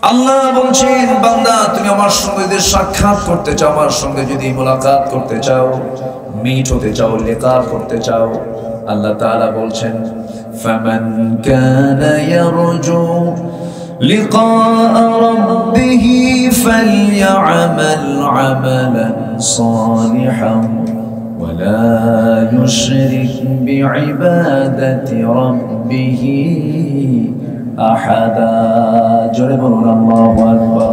আল্লাহ বলছেন, বান্দা তুমি আমার সঙ্গে যদি সাক্ষাৎ করতে চাও, আমার সঙ্গে যদি মোলাকাত করতে চাও, মিট হতে চাও, লিকা করতে চাও, আল্লাহ তাআলা বলছেন ফামান কানা ইয়ারজু লিকা রাব্বিহি ফালইআমাল আমালান সালিহান ওয়ালা ইউশরিক বিইবাদাতি রাব্বিহি আহাদা। জোরে বলুন আল্লাহু আকবার।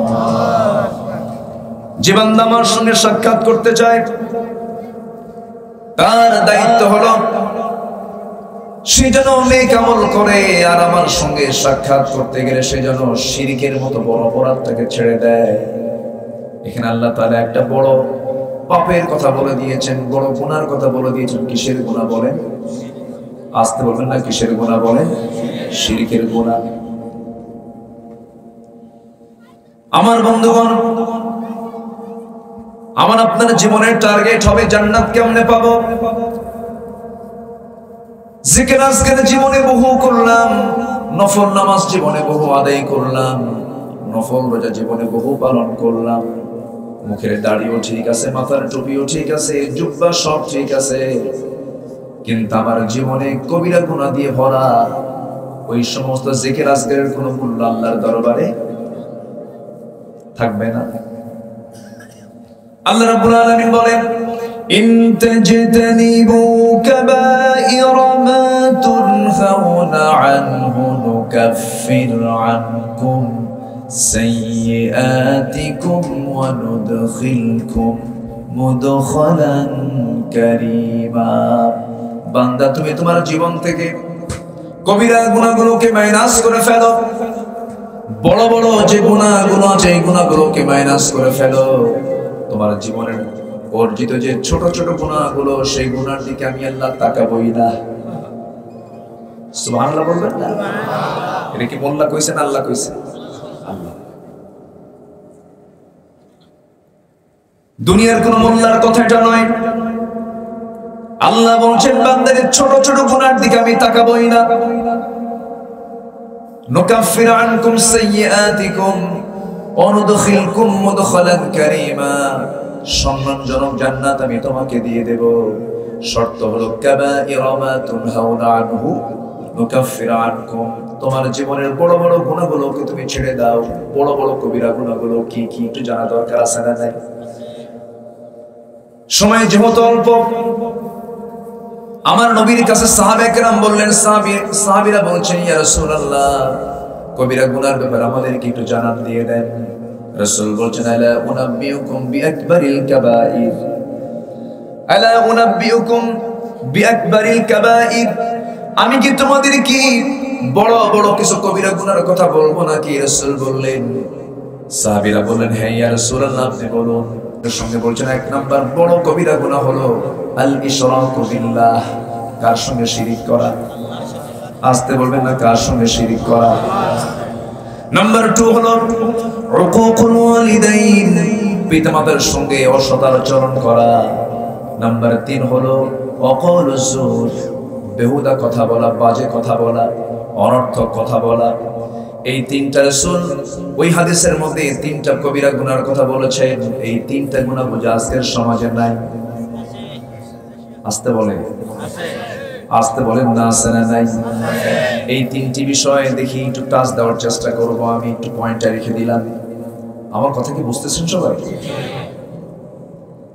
যে বান্দা আমার সঙ্গে সাক্ষাৎ করতে চায়, তার দায়িত্ব হলো সে যেন নেক আমল করে, আর আমার সঙ্গে সাক্ষাৎ করতে গেলে সে যেন শিরকের মতো বড় অপরাধটাকে ছেড়ে দেয়। এখানে আল্লাহ তাআলা একটা বড় পাপের কথা বলে দিয়েছেন, বড় গুনার কথা বলে দিয়েছেন। কিসের গুনাহ বলেন? আসতে বলবেন না, কিসের গুনাহ বলেন? শিরকের গুনাহ। আমার বন্ধুগণ, আমার আপনার জীবনের টার্গেট হবে জান্নাত কেমনে পাবো। জিকির আজকের জীবনে বহু করলাম, নফল নামাজ জীবনে বহু আদায় করলাম, নফল রোজা জীবনে বহু পালন করলাম, মুখের দাড়িও ঠিক আছে, মাথার টুপিও ঠিক আছে, জুব্বা সব ঠিক আছে, কিন্তু আমার জীবনে কবিরা গুনাহ দিয়ে ভরা। ওই সমস্ত জিকির আজকের কোনো মূল্য আল্লাহর দরবারে থাকবে না। আল্লাহ রাব্বুল আলামিন বলেন, ইন তাজতানিবু কাবাইরা মা তুনহাউনা আনহু নুকাফির আনকুম সাইয়্যাতিকুম ওয়া নুদখিলকুম মুদখালান কারীমা। বান্দা তুমি তোমার জীবন থেকে কবিরা গুনাহগুলোকে মাইনাস করে ফেলো, বড় বড় যে গুনাহগুলো আছে এই গুনাহগুলোকে মাইনাস করে ফেলো। তোমার জীবনের অর্জিত যে ছোট ছোট গুনাহগুলো, সেই গুনার দিকে আমি আল্লাহ তাকাবই না। সুবহানাল্লাহ বলবেন না? এটা কি মোল্লা কইছেন, আল্লাহ কইছেন? আল্লাহ। দুনিয়ার কোন মোল্লার কথা এটা নয়। আল্লাহ বলছেন বান্দাদের ছোট ছোট গুনার দিকে আমি তাকাবই না। নুকাফির আনকুম সাইয়্যাতিকুম ওয়া নুদখিলকুম মুদখালান কারীমা। সম্মানজনক জান্নাত আমি তোমাকে দিয়ে দেব। শর্ত হলো কাবাইরা মা তুনহাউনা আনহু নুকাফির আনকুম। তোমার জীবনের বড় বড় গুনাহগুলোকে তুমি ছেড়ে দাও। বড় বড় কবিরা গুনাহগুলো কি কি একটু জানা দরকার আছে না নাই? সময় যেহেতু অল্প, আমার নবীর কাছে সাহাবায়ে কেরাম বললেন, সাহাবীরা বলছেন, ইয়া রাসূলুল্লাহ, কবিরা গুনার ব্যাপারে আমাদেরকে একটু জানান দিয়ে দেন। রাসূল বলছেন, আলা উনাব্বিউকুম বিআকবারিল কাবাইর, আলা উনাব্বিউকুম বিআকবারিল কাবাইর। আমি কি তোমাদের কি বড় বড় কিছু কবিরা গুনার কথা বলবো নাকি? রাসূল বললেন, সাহাবীরা বললেন, হ্যাঁ ইয়া রাসূলুল্লাহ, আপনি বলুন। এর সঙ্গে বলছেন, এক নাম্বার বড় কবিরা গুনাহ হলো আল ইশরাকু বিল্লাহ, কার সঙ্গে শিরিক করা। আসতে বলবেন না, কার সঙ্গে শিরিক করা। নাম্বার 2 হলো উকুকুল ওয়ালিদাইন, পিতামাতার সঙ্গে অসদাচরণ করা। নাম্বার 3 হলো ওয়াকালুজ জুর, বেহুদা কথা বলা, বাজে কথা বলা, অনর্থক কথা বলা। এই তিনটা রাসূল ওই হাদিসের মধ্যে তিনটা কবিরা গুনার কথা বলেছেন। এই তিনটা গুনাহ বুঝা আজকের সমাজে নাই। আসতে বলেন, আসতে বলেন না, আছে না নাই? এই তিনটি বিষয়ে দেখি একটু টাচ দেওয়ার চেষ্টা করব। আমি একটু পয়েন্টটা রেখে দিলাম। আমার কথা কি বুঝতেছেন সবাই?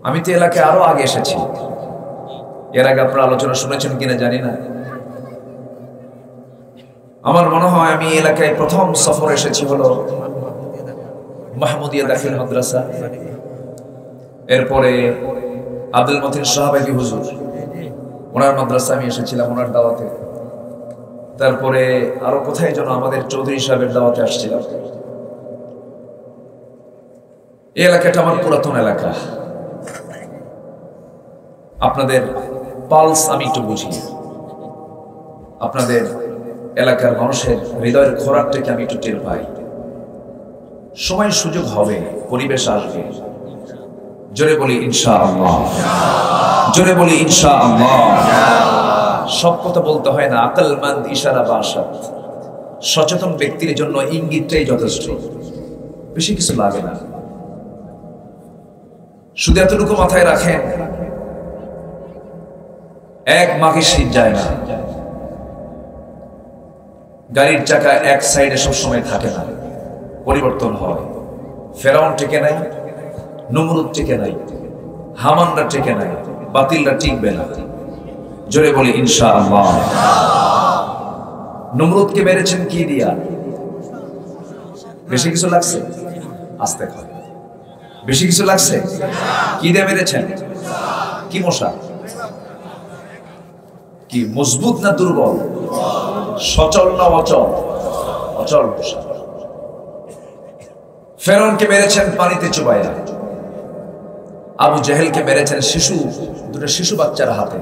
আমি তো এলাকায় আরো আগে এসেছি, এর আগে আপনারা আলোচনা শুনেছেন কিনা জানি না। আমার মনে হয় আমি এলাকায় প্রথম সফর এসেছি হলো মাহমুদিয়া দাখিল মাদ্রাসা, এরপরে আব্দুল মতিন সাহাবাগী হুজুর, ওনার মাদ্রাসা আমি এসেছিলাম, ওনার দাওয়াতে। তারপরে আরো কোথায় যেন আমাদের চৌধুরী সাহেবের দাওয়াতে আসছিলাম। এই এলাকাটা আমার পুরাতন এলাকা। আপনাদের পালস আমি একটু বুঝি, আপনাদের এলাকার মানুষের হৃদয়ের খোরাকটাকে আমি একটু টের পাই। সময় সুযোগ হবে, পরিবেশ আসবে। জোরে বলি ইনশাআল্লাহ, জোরে বলি ইনশাআল্লাহ। সব কথা বলতে হয় না, আকলমন্দ ইশারা বাসাত। সচেতন ব্যক্তির জন্য ইঙ্গিতটাই যথেষ্ট। বেশি কিছু লাগে না। শুধু এতটুকু মাথায় রাখেন, এক মাঘের শীত যায় না, গাড়ির চাকা এক সাইডে সবসময় থাকে না, পরিবর্তন হয়। ফেরাউন টিকে নাই, নমরুদ টিকে নাই, হামানরা টিকে নাই, বাতিলরা টিকবে না। জোরে বলি ইনশাআল্লাহ। নমরুদকে মেরেছেন কি দিয়া? বেশি কিছু লাগছে? আস্তে কথা। বেশি কিছু লাগছে? কি দিয়ে মেরেছেন? কি মশা? কি মজবুত না দুর্বল? সচল না অচল? অচল মশা। ফেরাউনকে মেরেছেন পানিতে চুবাইয়া। আবু জেহেলকে মেরেছেন দুটো শিশু বাচ্চার হাতে।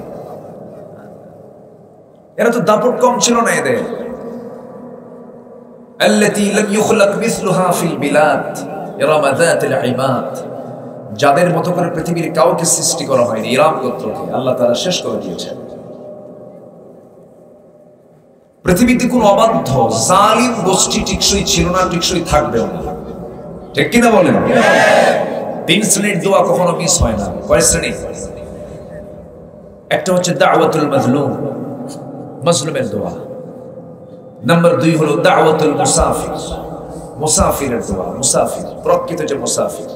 এরা তো দাপট কম ছিল না এদের। আল্লাতী লাম ইউখলাক মিসলুহা ফিল বিলাদ ইরামা যাতিল ইমাদ, যাদের মতো করে পৃথিবীর কাউকে সৃষ্টি করা হয়নি, ইরাম গোত্রকে আল্লাহ তাআলা শেষ করে দিয়েছেন। পৃথিবীতে কোন অবাধ্য জালিম গোষ্ঠী টিকসই ছিল না, টিকসই থাকবেও না। ঠিক কিনা বলেন? 3 শ্রেণীর দোয়া কখনো মিস হয় না। কয় শ্রেণী? একটা হচ্ছে দাওয়াতুল মাজলুম, মাজলুমের দোয়া। নাম্বার 2 হলো দাওয়াতুল মুসাফির, মুসাফিরের দোয়া। মুসাফির প্রকৃত যে মুসাফির।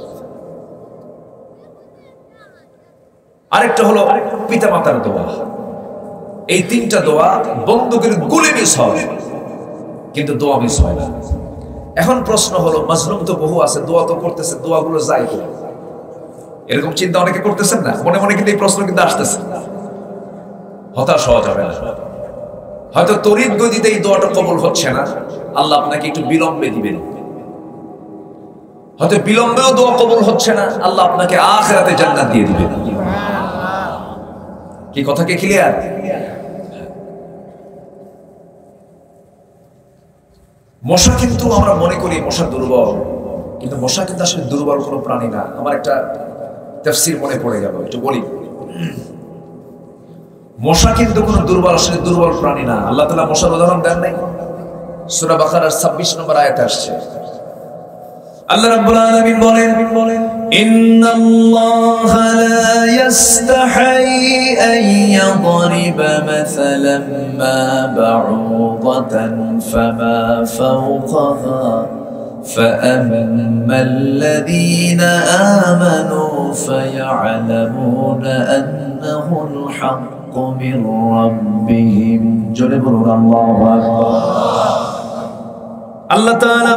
আরেকটা হলো পিতামাতার দোয়া। এই 3টা দোয়া বন্দুকের গুলি মিস হয়, কিন্তু দোয়া মিস হয় না। এখন প্রশ্ন হলো, মাজলুম তো বহু আছে, দোয়া তো করতেছে, দোয়াগুলো যায় কি? এরকম চিন্তা অনেকে করতেছেন না? মনে মনে কিন্তু এই প্রশ্ন কিন্তু আসতেছে। হতাশ হওয়া যাবে না। হয়তো তড়িৎ গতিতে এই দোয়াটা কবুল হচ্ছে না, আল্লাহ আপনাকে একটু বিলম্বে দিবেন। হয়তো বিলম্বেও দোয়া কবুল হচ্ছে না, আল্লাহ আপনাকে আখিরাতে জান্নাত দিয়ে দিবেন। কি কথা কি ক্লিয়ার? মশা কিন্তু আমরা মনে করি মশা দুর্বল, কিন্তু মশা কিন্তু আসলে দুর্বল কোনো প্রাণী না। আমার একটা তাফসীর মনে পড়ে গেল, একটু বলি। মশা কিন্তু কোনো দুর্বল, আসলে দুর্বল প্রাণী না। আল্লাহ তাআলা মশার উদাহরণ দেন নাই? সূরা বাকারার 26 নম্বর আয়াতে আসছে। আল্লাহ রাব্বুল আলামিন বলেন, ইন্নাল্লাহা লা ইস্তাহি আন ইয়াদরিবা মাসালান মা বা'উদাতান ফামা ফাওকাহা فأما الذين آمنوا فيعلمون أنه الحق من ربهم جلبوا الله أكبر الله تعالى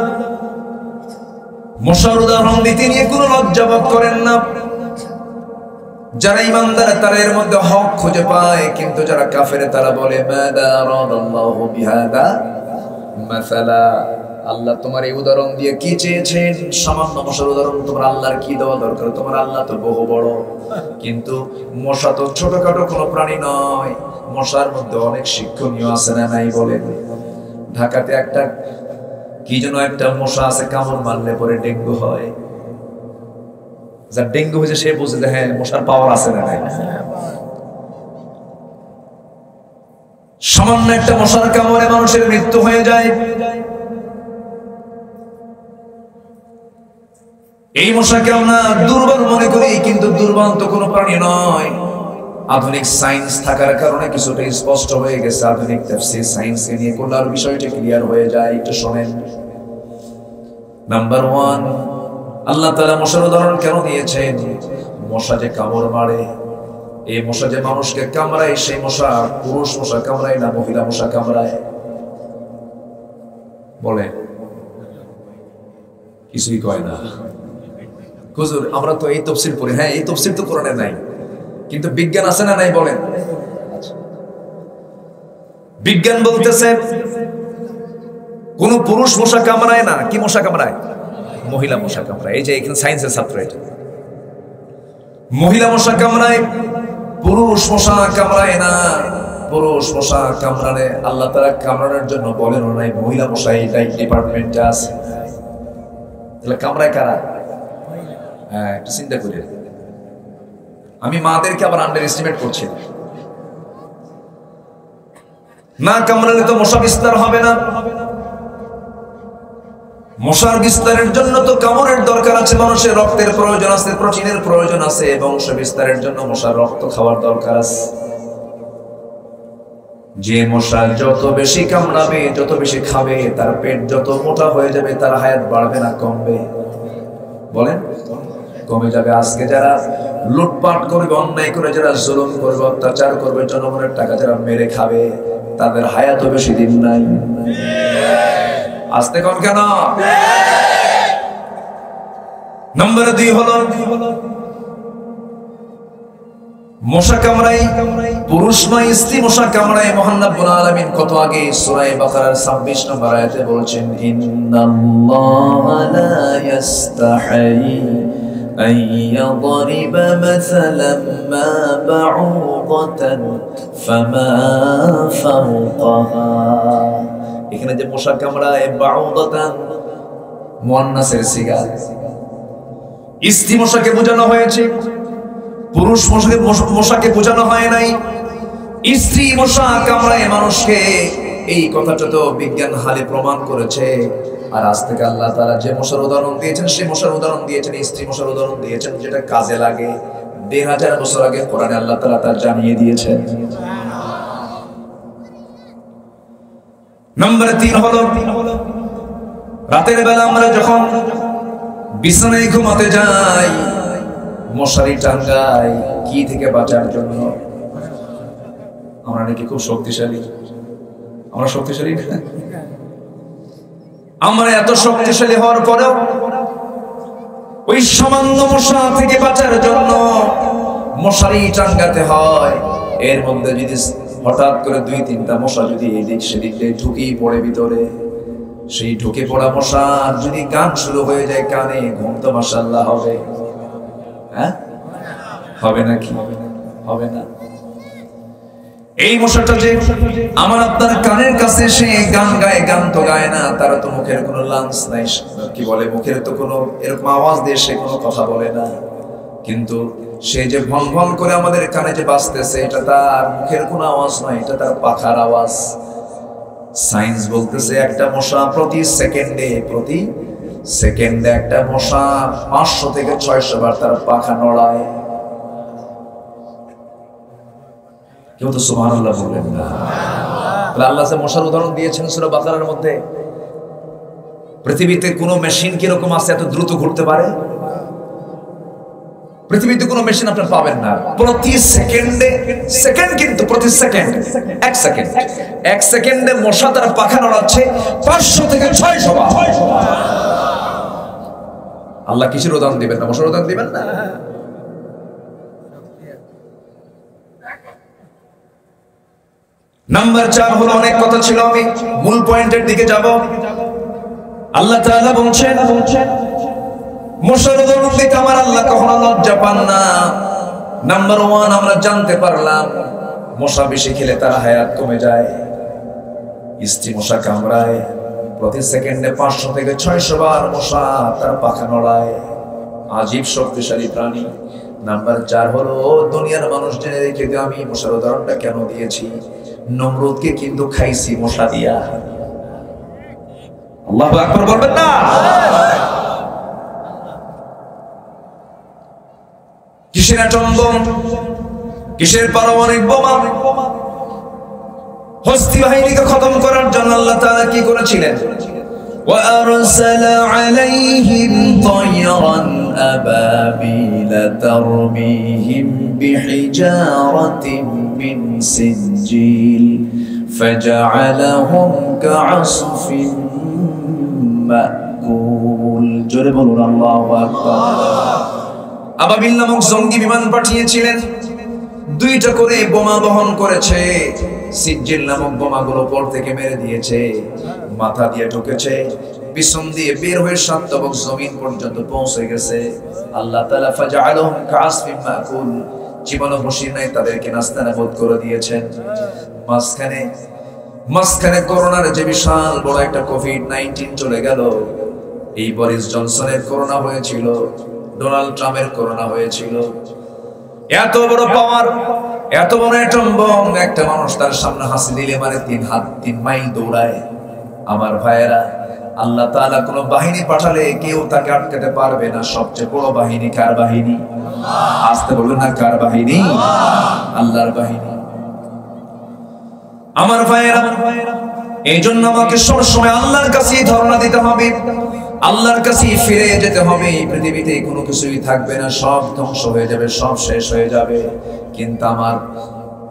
মশার উদাহরণ দিতে নিয়ে কোনো লজ্জাবোধ করেন না। যারা ঈমানদার তারা এর মধ্যে হক খুঁজে পায়, কিন্তু যারা কাফের তারা বলে মাদা রাদাল্লাহু বিহাদা মাসালা, আল্লাহ তোমার এই উদাহরণ দিয়ে কি চেয়েছেন? সামান্য মশার উদাহরণ তোমার আল্লাহর কি দেওয়া দরকার? তোমার আল্লাহ তো বহু বড়। কিন্তু মশা তো ছোটখাটো কোনো প্রাণী নয়, মশার মধ্যে অনেক শিক্ষণীয় আছে না নাই বলেন? ঢাকাতে একটা কি যেন একটা মশা আছে, কামড় মারলে পরে ডেঙ্গু হয়। যার ডেঙ্গু হয়েছে সে বুঝে যে হ্যাঁ মশার পাওয়ার আছে না নাই। সামান্য একটা মশার কামড়ে মানুষের মৃত্যু হয়ে যায়। এই মশাকে আমরা দুর্বল মনে করি, কিন্তু দুর্বল তো কোনো প্রাণী নয়। আধুনিক সায়েন্স থাকার কারণে কিছুটা স্পষ্ট হয়ে গেছে। আধুনিক তাফসীর সায়েন্সকে নিয়ে করলে আর বিষয়টা ক্লিয়ার হয়ে যায়। একটু শোনেন। নাম্বার 1, আল্লাহ তাআলা মশার উদাহরণ কেন দিয়েছেন? মশা যে কামড় মারে, এই মশা যে মানুষকে কামড়ায়, সেই মশা পুরুষ মশা কামড়ায় না মহিলা মশা কামড়ায়? বলে কিছুই কয় না। হুজুর আমরা তো এই তাফসীর পড়ি। হ্যাঁ, এই তাফসীর তো কোরআনে নাই, কিন্তু বিজ্ঞান আছে না নাই বলেন? বিজ্ঞান বলতেছে কোন পুরুষ মশা কামড়ায় না। কি মশা কামড়ায়? মহিলা মশা কামড়ায়। এই যে এখানে সায়েন্সের ছাত্র, এটা মহিলা মশা কামড়ায়, পুরুষ মশা কামড়ায় না। পুরুষ মশা কামড়ালে আল্লাহ তাআলা কামড়ানোর জন্য বলেন নাই মহিলা মশা এই ডিপার্টমেন্টে আছে। তাহলে কামড়ায় কারা? হ্যাঁ, একটু চিন্তা করি। আমি মাদেরকে আবার আন্ডার এস্টিমেট করছি না। কামড়ালে তো মশা বিস্তার হবে না। মশার বিস্তারের জন্য তো কামড়ের দরকার আছে, মানুষের রক্তের প্রয়োজন আছে, প্রোটিনের প্রয়োজন আছে, বংশ বিস্তারের জন্য মশার রক্ত খাওয়ার দরকার আছে। যে মশা যত বেশি কামড়াবে, যত বেশি খাবে, তার পেট যত মোটা হয়ে যাবে, তার হায়াত বাড়বে না কমবে? বলেন, কমে যাবে। আজকে যারা লুটপাট করবে, অন্যায় করে যারা জুলুম করবে, অত্যাচার করবে, জনগণের টাকা যারা মেরে খাবে, তাদের হায়াতও বেশি দিন নাই। আস্তে কোন কেন? নম্বর 2 হলো মশা কামড়াই পুরুষ নয়, স্ত্রী মশা কামড়ায়। মহান রব্বুল আলামিন কত আগে সূরা বাকারার 26 নম্বর আয়াতে বলছেন, ইন্নাল্লাহা লা ইস্তাহি আন ইয়াদরিবা মাসালাম মা বাউদাতান ফামা ফাওকাহা। এখানে যে মশা কামড়ায়, বাউদাতান মুয়ান্নাসের সিগা, স্ত্রী মশাকে বোঝানো হয়েছে, পুরুষ মশাকে বোঝানো হয় নাই। স্ত্রী মশা কামড়ায় মানুষকে, এই কথাটা তো বিজ্ঞান হালে প্রমাণ করেছে। আর আজ থেকে আল্লাহ তাআলা যে মশার উদাহরণ দিয়েছেন, সেই মশার উদাহরণ দিয়েছেন, স্ত্রী মশার উদাহরণ দিয়েছেন, যেটা কাজে লাগে। ১,৫০০ বছর আগে কোরআনে আল্লাহ তাআলা তা জানিয়ে দিয়েছেন। নম্বর 3 হলো রাতের বেলা আমরা যখন বিছানায় ঘুমাতে যাই, মশারি টাঙ্গাই কি থেকে বাঁচার জন্য? আমরা নাকি খুব শক্তিশালী, আমরা শক্তিশালী না? আমরা এত শক্তিশালী হওয়ার পরেও ওই সামান্য মশা থেকে বাঁচার জন্য মশারি টাঙ্গাতে হয়। এর মধ্যে যদি হঠাৎ করে 2-3টা মশা যদি এদিক সেদিক দিয়ে ঢুকেই পড়ে ভিতরে, সেই ঢুকে পড়া মশার যদি গান শুরু হয়ে যায় কানে, ঘুম তো মাশাআল্লাহ হবে? হ্যাঁ, হবে নাকি? হবে না। এই মশাটা যে আমার আপনার কানের কাছে সে গান গায়, গান তো গায় না, তার তো মুখের কোনো লাংস নাই, কি বলে, মুখের তো কোনো এরকম আওয়াজ দিয়ে সে কোনো কথা বলে না, কিন্তু সে যে ভন ভন করে আমাদের কানে যে বাজতেছে, এটা তার মুখের কোনো আওয়াজ নয়, এটা তার পাখার আওয়াজ। সায়েন্স বলতেছে একটা মশা প্রতি সেকেন্ডে একটা মশা 500 থেকে 600 বার তার পাখা নড়ায়। কেউ তো সুবহানাল্লাহ বলবেন না? আল্লাহ যে মশার উদাহরণ দিয়েছেন সূরা বাকারার মধ্যে, পৃথিবীতে কোন মেশিন কিরকম আছে এত দ্রুত ঘুরতে পারে? পৃথিবীতে কোন মেশিন আপনার পাবেন না। প্রতি সেকেন্ডে, সেকেন্ড কিন্তু প্রতি সেকেন্ড, এক সেকেন্ডে মশা তার পাখা নড়াচ্ছে 500 থেকে 600 বার। আল্লাহ কিসের উদাহরণ দিবেন না? মশার উদাহরণ দিবেন না? নাম্বার 4 হলো, অনেক কথা ছিল, আমি মূল পয়েন্টের দিকে যাব। আল্লাহ তাআলা বলছেন, মশার উদাহরণ দিতে আমার আল্লাহ কখনো লজ্জা পান না। নাম্বার 1 আমরা জানতে পারলাম মশা বেশি খেলে তার হায়াত কমে যায়। স্ত্রী মশা কামড়ায়, প্রতি সেকেন্ডে 500 থেকে 600 বার মশা তার পাখা নড়ায়, আজীব শক্তিশালী প্রাণী। নাম্বার 4 হলো, দুনিয়ার মানুষ জেনে রেখে দিও আমি মশার উদাহরণটা কেন দিয়েছি। নমরুদকে কিন্তু খাইছি মশা দিয়া। আল্লাহু আকবার বলবেন না? কিসের অ্যাটম বম, কিসের পারমাণবিক বোমা, হস্তি বাহিনীকে খতম করার জন্য আল্লাহ তাআলা কি করেছিলেন? وَأَرْسَلَ عَلَيْهِمْ طَيْرًا أَبَابِيلَ تَرْمِيهِمْ بِحِجَارَةٍ مِّن سِجِّيلٍ فَجَعَلَهُمْ كَعَصْفٍ مَأْكُولٍ। জোরে বলুন আল্লাহু আকবার। আবাবিল নামক জঙ্গি বিমান পাঠিয়েছিলেন, 2টা করে বোমা বহন করেছে। সিজ্জিল নামক বোমাগুলো পর থেকে মেরে দিয়েছে, মাথা দিয়ে ঢুকেছে, পিছন দিয়ে বের হয়ে 7 তবক জমিন পর্যন্ত পৌঁছে গেছে। আল্লাহ তাআলা ফাজআলহুম কাসফিন মাকুল, জীবনে বসির নাই, তাদেরকে নাস্তানাবুদ করে দিয়েছেন। মাঝখানে করোনার যে বিশাল বড় একটা কোভিড-19 চলে গেল। এই বরিস জনসনের করোনা হয়েছিল, ডোনাল্ড ট্রাম্পের করোনা হয়েছিল। এত বড় পাওয়ার, এত বড় অ্যাটম বম, একটা মানুষ তার সামনে হাসি দিলে মানে 3 মাইল দৌড়ায়। আমার ভাইয়েরা, আল্লাহ তাআলা কোন বাহিনী পাঠালে কেউ তাকে আটকাতে পারবে না। সবচেয়ে বড় বাহিনী কার বাহিনী? আসতে বলবেন না, কার বাহিনী? আল্লাহর বাহিনী। আমার ভাইয়েরা, এই জন্য আমাকে সবসময় আল্লাহর কাছেই ধারণা দিতে হবে, আল্লাহর কাছেই ফিরে যেতে হবে। এই পৃথিবীতে কোনো কিছুই থাকবে না, সব ধ্বংস হয়ে যাবে, সব শেষ হয়ে যাবে। কিন্তু আমার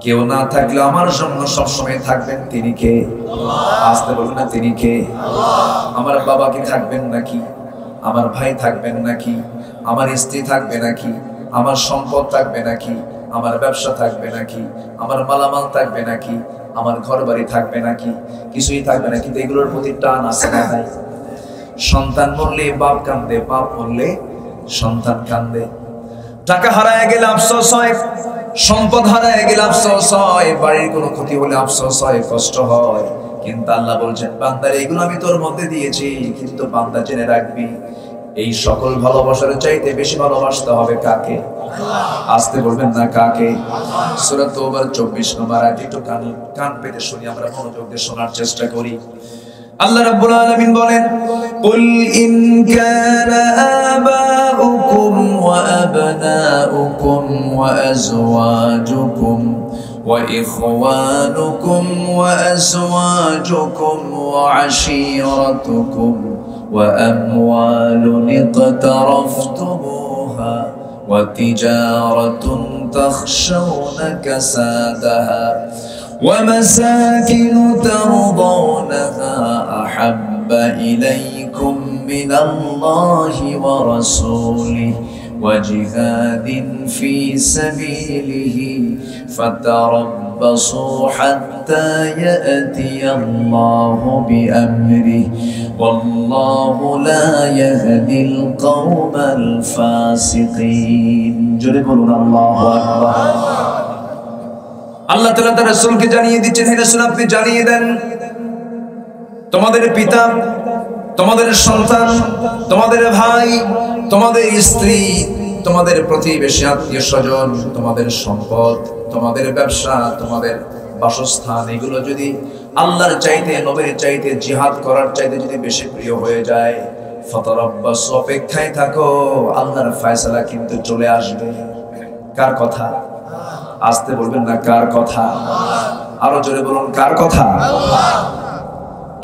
কেউ না থাকলে আমার জন্য সবসময় থাকবেন তিনি কে? আসতে বলুন না, তিনি কে? আমার বাবা কি থাকবেন নাকি? আমার ভাই থাকবেন নাকি? আমার স্ত্রী থাকবে নাকি? আমার সম্পদ থাকবে নাকি? আমার ব্যবসা থাকবে নাকি? আমার মালামাল থাকবে নাকি? আমার ঘর বাড়ি থাকবে নাকি? কিছুই থাকবে না। কিন্তু এগুলোর প্রতি টান আছে না নাই? সন্তান মরলে বাপ কান্দে, বাপ মরলে সন্তান কান্দে। টাকা হারায় গেলে আফসোস হয়, সম্পদ হারায় গেলে আফসোস হয়, বাড়ির কোনো ক্ষতি হলে আফসোস হয়, কষ্ট হয়। কিন্তু আল্লাহ বলছেন, বান্দা এগুলো আমি তোর মধ্যে দিয়েছি, কিন্তু বান্দা জেনে রাখবি এই সকল ভালোবাসার চাইতে বেশি ভালোবাসতে হবে কাকে? আসতে বলবেন না, কাকে? সূরা তাওবার 24 নম্বর আয়াত একটু কান পেতে শুনি, আমরা মনোযোগ দিয়ে শোনার চেষ্টা করি। আল্লাহ রাব্বুল আলামিন বলেন, কুল ইন কানা আবাউকুম ওয়া আবনাউকুম ওয়া আজওয়াজুকুম ওয়া ইখওয়ানুকুম ওয়া আজওয়াজুকুম ওয়া আশীরাতুকুম ওয়া আমওয়ালুন ইqtaraftumuha ওয়া তিজারাতুন তাখশাউনা কাসাদাহা ومساكن ترضونها أحب إليكم من الله ورسوله وجهاد في سبيله فتربصوا حتى يأتي الله بأمره والله لا يهدي القوم الفاسقين جربوا الله أكبر আল্লাহ তাআলা তার রাসূলকে জানিয়ে দিচ্ছেন, হে রাসূল আপনি জানিয়ে দেন তোমাদের পিতা, তোমাদের সন্তান, তোমাদের ভাই, তোমাদের স্ত্রী, তোমাদের প্রতিবেশী, আত্মীয়স্বজন, তোমাদের সম্পদ, তোমাদের ব্যবসা, তোমাদের বাসস্থান, এগুলো যদি আল্লাহর চাইতে, নবীর চাইতে, জিহাদ করার চাইতে যদি বেশি প্রিয় হয়ে যায়, ফাতারাব্বাসু অপেক্ষায় থাকো, আল্লাহর ফয়সালা কিন্তু চলে আসবে। কার কথা? আসতে বলবেন না, কার কথা? আরো জোরে বলুন, কার কথা?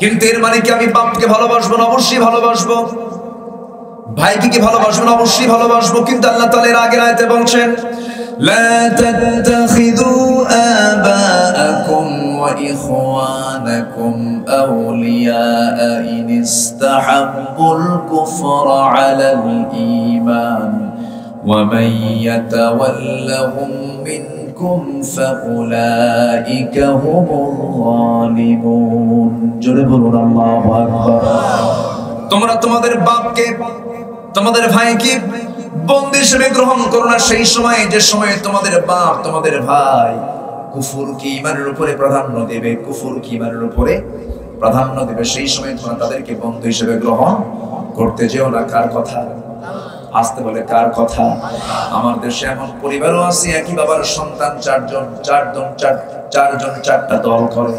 কিন্তু এর মানে কি আমি বাপকে ভালোবাসবো না? অবশ্যই ভালোবাসবো। ভাইকে কি ভালোবাসবো না? অবশ্যই ভালোবাসবো। কিন্তু আল্লাহ তাআলা এর আগের আয়াতে বলছেন, লা তাত্তাখিযু আবাআকুম ওয়া ইখওয়ানাকুম আউলিয়া ইন ইসতাহাব্বুল কুফরা আলাল ঈমান ওয়া মান ইয়াতাওয়াল্লাহুম মিনকুম ফাউলাইকা হুমুল যালিমুন। জোরে বলুন আল্লাহু আকবার। তোমরা তোমাদের বাপকে, তোমাদের ভাইকে বন্দী হিসেবে গ্রহণ করো না সেই সময়, যে সময় তোমাদের বাপ, তোমাদের ভাই কুফর কি ঈমানের উপরে প্রাধান্য দেবে, কুফর কি ঈমানের উপরে প্রাধান্য দেবে, সেই সময় তোমরা তাদেরকে বন্ধু হিসেবে গ্রহণ করতে যেও না। কার কথা? আসতে বলে, কার কথা? আমার দেশে এমন পরিবারও আছে, একই বাবার সন্তান চারজন চারটা দল করে।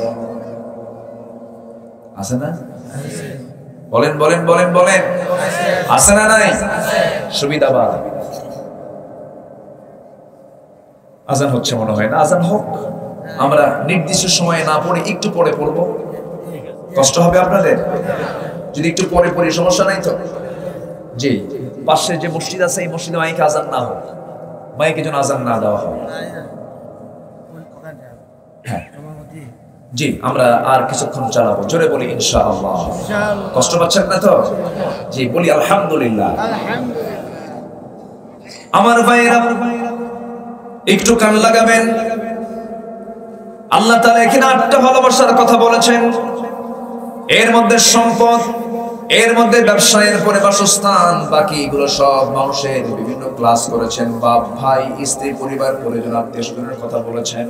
আছে না? বলেন বলেন বলেন বলেন, আছে না নাই? সুবিধাবাদ। আজান হচ্ছে মনে হয় না? আজান হোক, আমরা নির্দিষ্ট সময়ে না পড়ে একটু পরে পড়বো। কষ্ট হবে আপনাদের যদি একটু পরে পড়ি? সমস্যা নাই তো? জি, পাশে যে মসজিদ আছে এই মসজিদে মাইকে আজান না হোক, মাইকে যেন আজান না দেওয়া হয়। হ্যাঁ জি, আমরা আর কিছুক্ষণ চালাবো। জোরে বলি ইনশাআল্লাহ। কষ্ট পাচ্ছেন না তো? জি, বলি আলহামদুলিল্লাহ। আমার ভাইয়েরা একটু কান লাগাবেন। আল্লাহ তাআলা এখানে 8টা ভালোবাসার কথা বলেছেন। এর মধ্যে সম্পদ, এর মধ্যে ব্যবসা, এর পরে বাসস্থান, বাকি এগুলো সব মানুষের বিভিন্ন ক্লাস করেছেন। বাপ, ভাই, স্ত্রী, পরিবার, পরিজন, আত্মীয় স্বজনের কথা বলেছেন।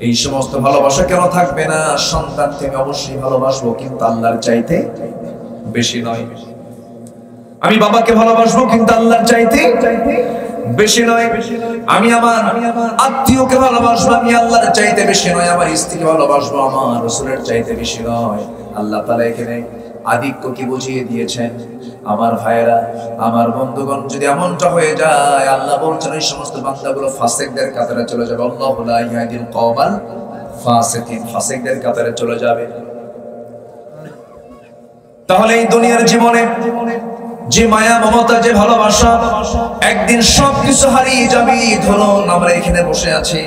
এই সমস্ত ভালোবাসা কেন থাকবে না? সন্তানকে আমি অবশ্যই ভালোবাসবো, কিন্তু আল্লাহর চাইতে বেশি নয়। আমি বাবাকে ভালোবাসবো, কিন্তু আল্লাহর চাইতে বেশি নয়। আমি আমার আত্মীয়কে ভালোবাসবো, আমি আল্লাহর চাইতে বেশি নয়। আমার স্ত্রীকে ভালোবাসবো, আমার রাসূলের চাইতে বেশি নয়। আল্লাহ তাআলা এখানে আধিক্য কি বুঝিয়ে দিয়েছেন। আমার ভাইয়েরা, আমার বন্ধুগণ, যদি এমনটা হয়ে যায়, আল্লাহ বলছেন এই সমস্ত বান্দাগুলো ফাসিকদের কাতারে চলে যাবে। আল্লাহু লা ইয়াহদিল কওমাল ফাসিকিন, ফাসিকদের কাতারে চলে যাবে। তাহলে এই দুনিয়ার জীবনে যে মায়া, মমতা, যে ভালোবাসা, একদিন সবকিছু হারিয়ে যাবে। ধরুন আমরা এখানে বসে আছি,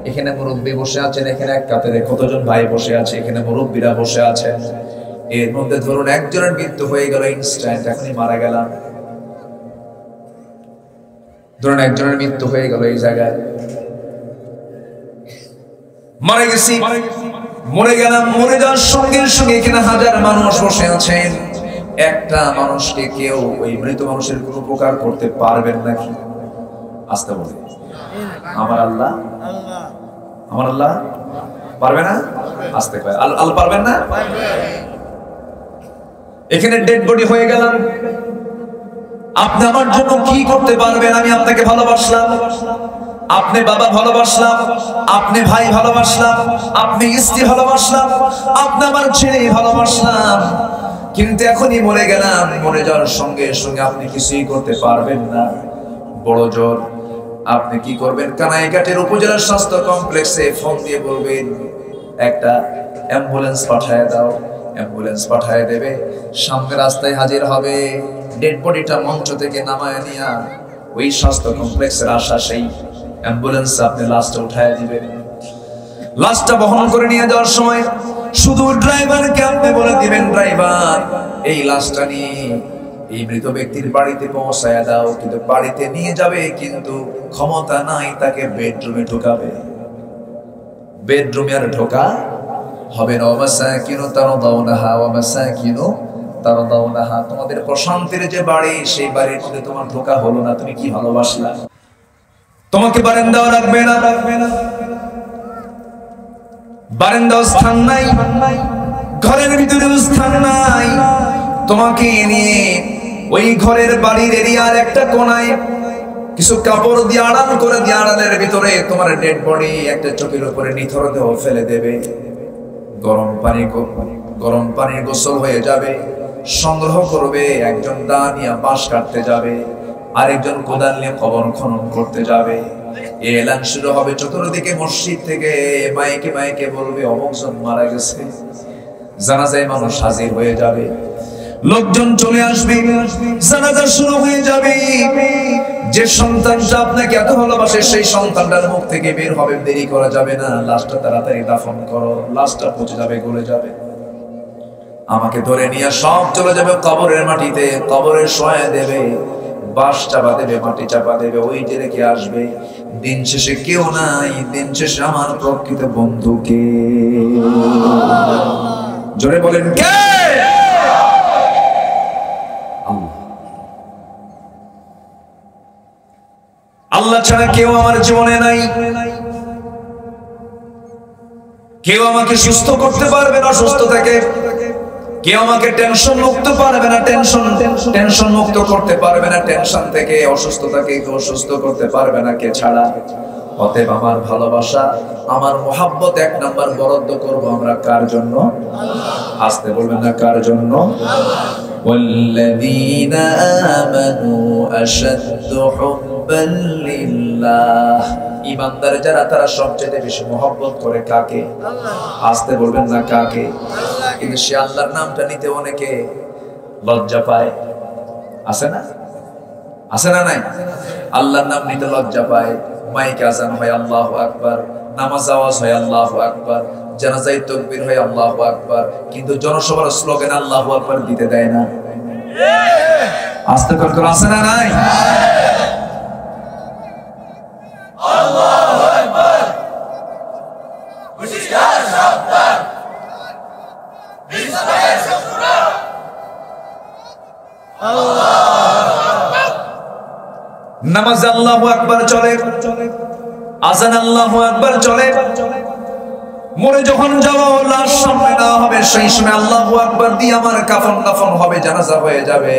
এখানে মুরব্বী বসে আছেন, এখানে এক কাতারে কতজন ভাই বসে আছে, এখানে মুরব্বীরা বসে আছেন। এর মধ্যে ধরুন একজনের মৃত্যু হয়ে গেল ইনস্ট্যান্ট, এখনই মারা গেলাম। ধরুন একজনের মৃত্যু হয়ে গেল, এই জায়গায় মারা গেছি, মরে গেলাম। মরে যাওয়ার সঙ্গে সঙ্গে এখানে হাজার মানুষ বসে আছেন। একটা মানুষকে কেউ ওই মৃত মানুষের কোনো উপকার করতে পারবেন নাকি? আস্তে বলে আমার আল্লাহ, আমার আল্লাহ পারবে না? আস্তে কয় আল্লাহ পারবেন না? এখানে ডেড বডি হয়ে গেলাম, আপনি আমার জন্য কি করতে পারবেন? আমি আপনাকে ভালোবাসলাম, আপনি বাবা ভালোবাসলাম, আপনি ভাই ভালোবাসলাম, আপনি স্ত্রী ভালোবাসলাম, আপনি আমার ছেলে ভালোবাসলাম, কিন্তু এখনই মরে গেলাম। মরে যাওয়ার সঙ্গে সঙ্গে আপনি কিছুই করতে পারবেন না। বড় জোর আপনি কি করবেন? কানাইঘাটের উপজেলা স্বাস্থ্য কমপ্লেক্সে ফোন দিয়ে বলবেন একটা অ্যাম্বুলেন্স পাঠায় দাও। অ্যাম্বুলেন্স পাঠায় দেবে, সামনে রাস্তায় হাজির হবে, ডেড বডিটা মঞ্চ থেকে নামায় নিয়ে ওই স্বাস্থ্য কমপ্লেক্সের আশা সেই অ্যাম্বুলেন্স আপনি লাশটা উঠায় দিবেন। লাশটা বহন করে নিয়ে যাওয়ার সময় শুধু ড্রাইভারকে আপনি বলে দিবেন, ড্রাইভার এই লাশটা নিয়ে এই মৃত ব্যক্তির বাড়িতে পৌঁছায় দাও। কিন্তু বাড়িতে নিয়ে যাবে, কিন্তু ক্ষমতা নাই তাকে বেডরুমে ঢোকাবে। বেডরুমে আর ঢোকা হবে না। ওয়ামাসাকিনু তারদাউনাহা, ওয়ামাসাকিনু তারদাউনাহা, তোমাদের প্রশান্তির যে বাড়ি, সেই বাড়ির মধ্যে তোমার ঢোকা হলো না, তুমি কি ভালোবাসলা? তোমাকে বারান্দাও রাখবে না, বারান্দাও স্থান নাই, ঘরের ভিতরে স্থান নাই। তোমাকে নিয়ে ওই ঘরের বাড়ির এরিয়ার একটা কোনায় কিছু কাপড় দিয়ে আড়াল করে দিয়ে, আড়ালের ভিতরে তোমার ডেড বডি একটা চোখের উপরে নিথর দেহ ফেলে দেবে। গরম পানির গোসল হয়ে যাবে, সংগ্রহ করবে। একজন দা নিয়ে বাঁশ কাটতে যাবে, আরেকজন কোদাল নিয়ে কবর খনন করতে যাবে। এলান শুরু হবে চতুর্দিকে, মসজিদ থেকে মাইকে মাইকে বলবে অমুকজন মারা গেছে। জানাজায় মানুষ হাজির হয়ে যাবে, লোকজন চলে আসবে, জানাজা শুরু হয়ে যাবে। যে সন্তানটা আপনাকে এত ভালোবাসে, সেই সন্তানটার মুখ থেকে বের হবে, দেরি করা যাবে না। লাশটা তাড়াতাড়ি দাফন করো, লাশটা পচে যাবে, গলে যাবে। আমাকে ধরে নিয়ে সব চলে যাবে কবরের মাটিতে, কবরে শোয়া দেবে, বাঁশ চাপা দেবে, মাটি চাপা দেবে, ওই যে রেখে আসবে। দিন শেষে কেউ নাই, দিন শেষে আমার প্রকৃত বন্ধুকে। জোরে বলেন কে? আল্লাহ ছাড়া কেউ আমার জীবনে নাই। কেউ আমাকে সুস্থ করতে পারবে না অসুস্থ থেকে, কেউ আমাকে টেনশন মুক্ত পারবে না, টেনশন মুক্ত করতে পারবে না, টেনশন থেকে অসুস্থতাকে কেউ সুস্থ করতে পারবে না কে ছাড়া। অতএব আমার ভালোবাসা, আমার মোহাব্বত এক নাম্বার বরাদ্দ করবো আমরা কার জন্য? আসতে বলবেন না, কার জন্য? والذين آمنوا أشد حبا لله, ঈমানদার যারা তারা সবচেয়ে বেশি মহব্বত করে কাকে? আসতে বলবেন না, কাকে? কিন্তু সে আল্লাহর নামটা নিতে অনেকে লজ্জা পায়, আছে না? আছে না? নাই? আল্লাহর নাম নিতে লজ্জা পায়। মাইকে আজান হয় আল্লাহু আকবার, নামাজ আওয়াজ হয় আল্লাহু আকবার, জানাজায় তাকবীর হয় আল্লাহু আকবার, কিন্তু জনসভার স্লোগান আল্লাহু আকবার দিতে দেয় না। আস্তে করে আছে না? নাই? আল্লাহু আকবার, হুশিয়ার সাবধান, বিসমিল্লাহির শুকরা, আল্লাহু আকবার। নামাজ আল্লাহু আকবার চলে, আজান আল্লাহু আকবার চলে। মরে যখন যাওয়া লাশ সামনে নেওয়া হবে, সেই সময় আল্লাহু আকবার দিয়ে আমার কাফন দাফন হবে, জানাজা হয়ে যাবে।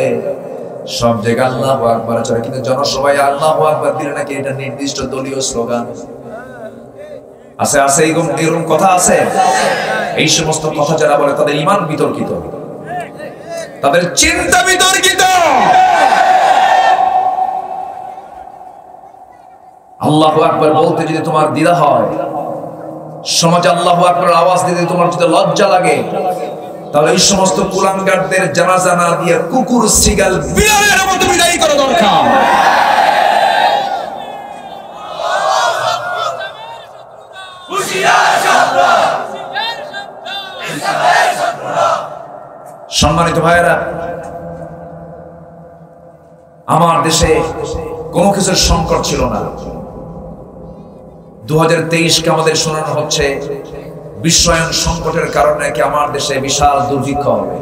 সব জায়গায় আল্লাহু আকবার চলে, কিন্তু জনসভায় আল্লাহু আকবার দিলে নাকি এটা নির্দিষ্ট দলীয় স্লোগান। আছে আছে এরকম কথা আছে। এই সমস্ত কথা যারা বলে তাদের ঈমান বিতর্কিত। তাদের চিন্তা বিতর্কিত। আল্লাহু আকবার বলতে যদি তোমার দ্বিধা হয়, সমাজে আল্লাহু আকবার আওয়াজ দিতে তোমার যদি লজ্জা লাগে, তাহলে এই সমস্ত কুলাঙ্গারদের জানাজা না দিয়ে কুকুর সিগাল বিড়ালের মতো বিদায় করা দরকার। সম্মানিত ভাইয়েরা, আমার দেশে কোনো কিছুর সংকট ছিল না। 2023-কে আমাদের শোনানো হচ্ছে বিশ্বায়ন সংকটের কারণে কি আমার দেশে বিশাল দুর্ভিক্ষ হবে।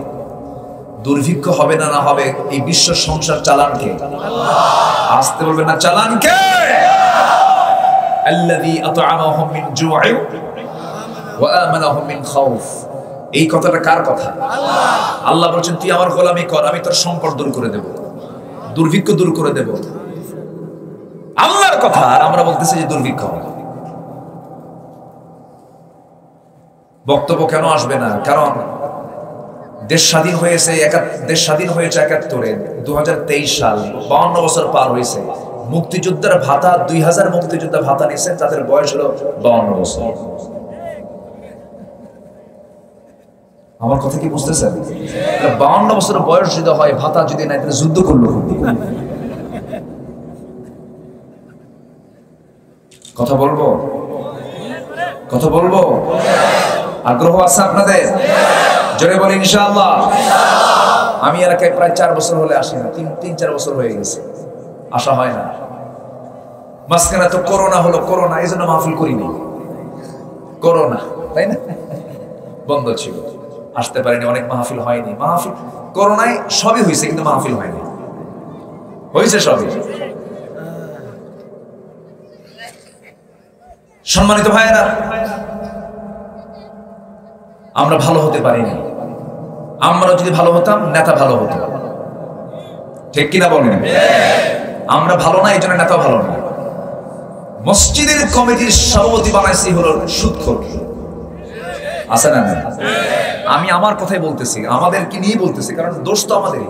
দুর্ভিক্ষ হবে না, না হবে এই বিশ্ব সংসার চালান কে? আসতে বলবেন না, চালান কে? আল্লাযী আত'আমাহুম মিন জু'ইন ওয়া আমানাহুম মিন খাউফ। এই কথাটা কার কথা? আল্লাহ বলেন তুই আমার গোলামি কর, আমি তোর সংকট দূর করে দেব, দুর্ভিক্ষ দূর করে দেব। আল্লাহর কথা। আর আমরা বলতেছি যে দুর্ভিক্ষ হবে। বক্তব্য কেন আসবে না? কারণ দেশ স্বাধীন হয়েছে 71-এ, 2023 সাল, 52 বছর পার হয়েছে। মুক্তিযোদ্ধার ভাতা 2000 মুক্তিযোদ্ধা ভাতা নিয়েছেন, তাদের বয়স হলো 52 বছর। আমার কথা কি বুঝতেছেন? 52 বছর বয়স যদি হয়, ভাতা যদি নাই, তাহলে যুদ্ধ করলো। কথা বলবো, কথা বলবো। আগ্রহ আছে আপনাদের? জোরে বলি ইনশাআল্লাহ। আমি এলাকায় প্রায় 4 বছর হলে আসি না, 3-4 বছর হয়ে গেছে, আসা হয় না। মাঝখানে তো করোনা হলো, করোনা এই জন্য মাহফিল করিনি। করোনা, তাই না, বন্ধ ছিল, আসতে পারিনি, অনেক মাহফিল হয়নি। মাহফিল করোনায় সবই হয়েছে, কিন্তু মাহফিল হয়নি। হয়েছে সবই। সম্মানিত ভাইয়েরা, আমরা ভালো হতে পারিনি। আমরা যদি ভালো হতাম, নেতা ভালো হতো, ঠিক কিনা বলেন? আমরা ভালো না, এই জন্য নেতা ভালো না। মসজিদের কমিটির সভাপতি বানাইছি হলো সুদখোর, আছে না? আমি আমার কথাই বলতেছি, আমাদেরকে নিয়ে বলতেছি, কারণ দোষ তো আমাদেরই।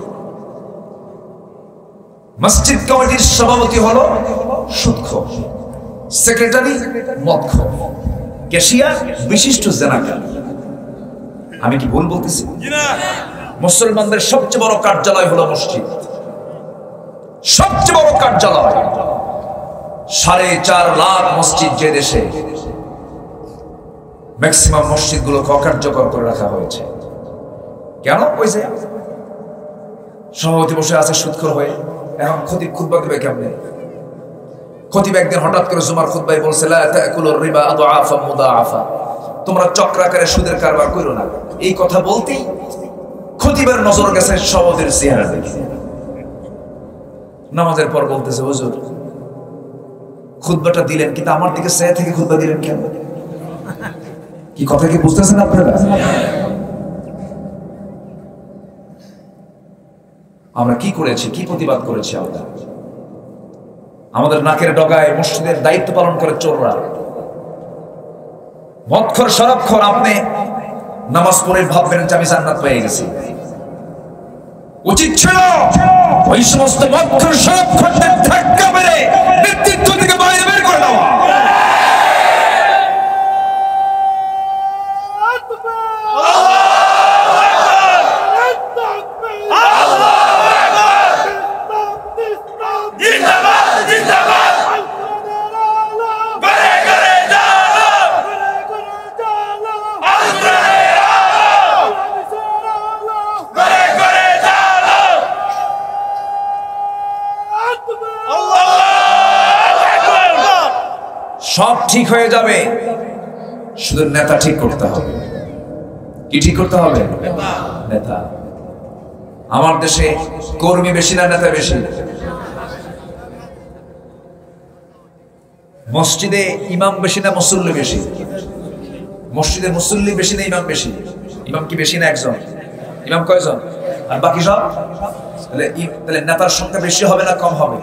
মসজিদ কমিটির সভাপতি হলো সুদখোর, সেক্রেটারি মদখোর, ক্যাশিয়ার বিশিষ্ট জেনাকার। আমি কি ভুল বলতেছি? মুসলমানদের সবচেয়ে বড় কার্যালয় হলো মসজিদ, সবচেয়ে বড় কার্যালয়। 4.5 লাখ মসজিদ যে দেশে, ম্যাক্সিমাম মসজিদগুলোকে অকার্যকর করে রাখা হয়েছে। কেন? ওই যে সভাপতি বসে আছে সুদখোর হয়ে, এখন খতিব খুতবা দিবে কেমনে? খতিব একদিন হঠাৎ করে জুমার খুতবায় বলছে, লা তাকুলুর রিবা আদআফা মুদাআফা, তোমরা চক্রাকারে সুদের কারবার করো না। এই কথা বলতেই খতিবের নজর গেছে সভাপতির চেহারা দেখে। নামাজের পর বলতেছে, হুজুর খুতবাটা দিলেন, কিন্তু আমার দিকে চেয়ে থেকে খুতবা দিলেন কেন? কি কথা কি বুঝতেছেন আপনারা? আমরা কি করেছি, কি প্রতিবাদ করেছি? আমরা আমাদের নাকের ডগায় মসজিদের দায়িত্ব পালন করে চোররা, মদখোর, শরাবখোর। আপনি নামাজ পড়ে ভাববেন যে আমি জান্নাত পেয়ে গেছি। উচিত ছিল ওই সমস্ত মদখোর, শরাবখোরদের ধাক্কা মেরে নেতৃত্ব থেকে বাইরে বের করে দেওয়া। সব ঠিক হয়ে যাবে, শুধু নেতা ঠিক করতে হবে। কি ঠিক করতে হবে? নেতা। আমার দেশে কর্মী বেশি না নেতা বেশি? মসজিদে ইমাম বেশি না মুসল্লি বেশি? মসজিদে মুসল্লি বেশি না ইমাম বেশি? ইমাম কি বেশি না একজন? ইমাম কয়জন? আর বাকি সব? তাহলে নেতার সংখ্যা বেশি হবে না কম হবে?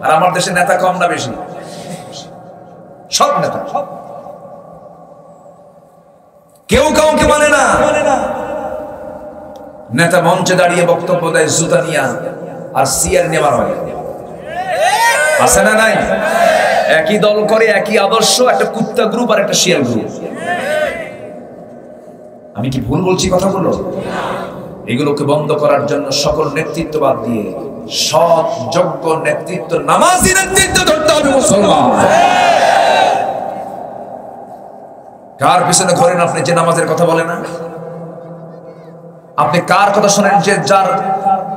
আর আমার দেশে নেতা কম না বেশি? সব নেতা, কেউ কাউকে মানে না। নেতা মঞ্চে দাঁড়িয়ে বক্তব্য দেয় জুতা নিয়া আর সিয়ার নেবার হয়, আছে না নাই? একই দল করে, একই আদর্শ, একটা কুত্তা গ্রুপ আর একটা শিয়াল গ্রুপ। আমি কি ভুল বলছি কথাগুলো? এগুলোকে বন্ধ করার জন্য সকল নেতৃত্ব বাদ দিয়ে সৎ যোগ্য নেতৃত্ব, নামাজি নেতৃত্ব ধরতে হবে মুসলমান। কার পিছনে ঘোরেন আপনি যে নামাজের কথা বলে না? আপনি কার কথা শোনেন যে যার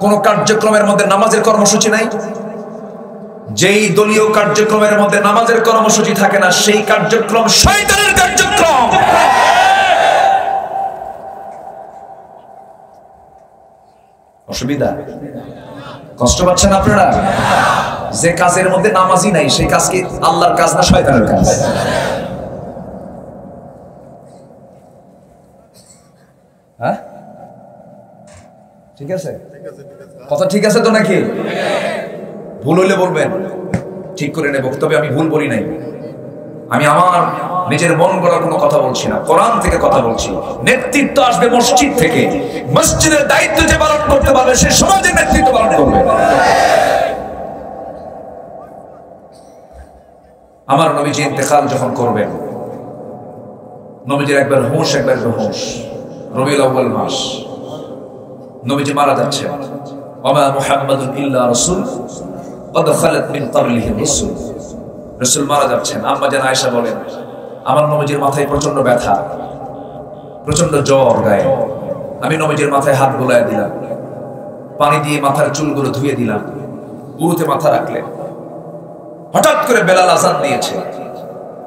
কোন কার্যক্রমের মধ্যে নামাজের কর্মসূচি নাই? যেই দলীয় কার্যক্রমের মধ্যে নামাজের কর্মসূচি থাকে না, সেই কার্যক্রম শয়তানের কার্যক্রম। অসুবিধা? কষ্ট পাচ্ছেন আপনারা? যে কাজের মধ্যে নামাজই নাই, সেই কাজ কি আল্লাহর কাজ না শয়তানের কাজ? হ্যাঁ, ঠিক আছে কথা? ঠিক আছে তো নাকি? ভুল হইলে বলবেন, ঠিক করে নেব। তবে আমি ভুল বলি নাই, আমি আমার নিজের মন গড়া কোনো কথা বলছি না, কোরআন থেকে কথা বলছি। নেতৃত্ব আসবে মসজিদ থেকে। মসজিদের দায়িত্ব যে পালন করতে পারবে সে সমাজের নেতৃত্ব পালন করবে। আমার নবীজি ইন্তেকাল যখন করবেন, নবীজির একবার হুঁশ একবার বেহুঁশ। রবিউল আউয়াল মাস, নবীজি মারা যাচ্ছেন। ওমা মুহাম্মাদুন ইল্লা রাসূল ক্বাদ খালাত মিন ক্বাবলিহি রাসূল। রাসূল মারা যাচ্ছেন। আম্মা জান আয়েশা বলেন, আমার নবীজির মাথায় প্রচন্ড ব্যথা, প্রচন্ড জ্বর গায়ে। আমি নবীজির মাথায় হাত বুলায় দিলাম, পানি দিয়ে মাথার চুলগুলো ধুয়ে দিলাম, উরুতে মাথা রাখলেন। হঠাৎ করে বেলাল আযান দিয়েছে।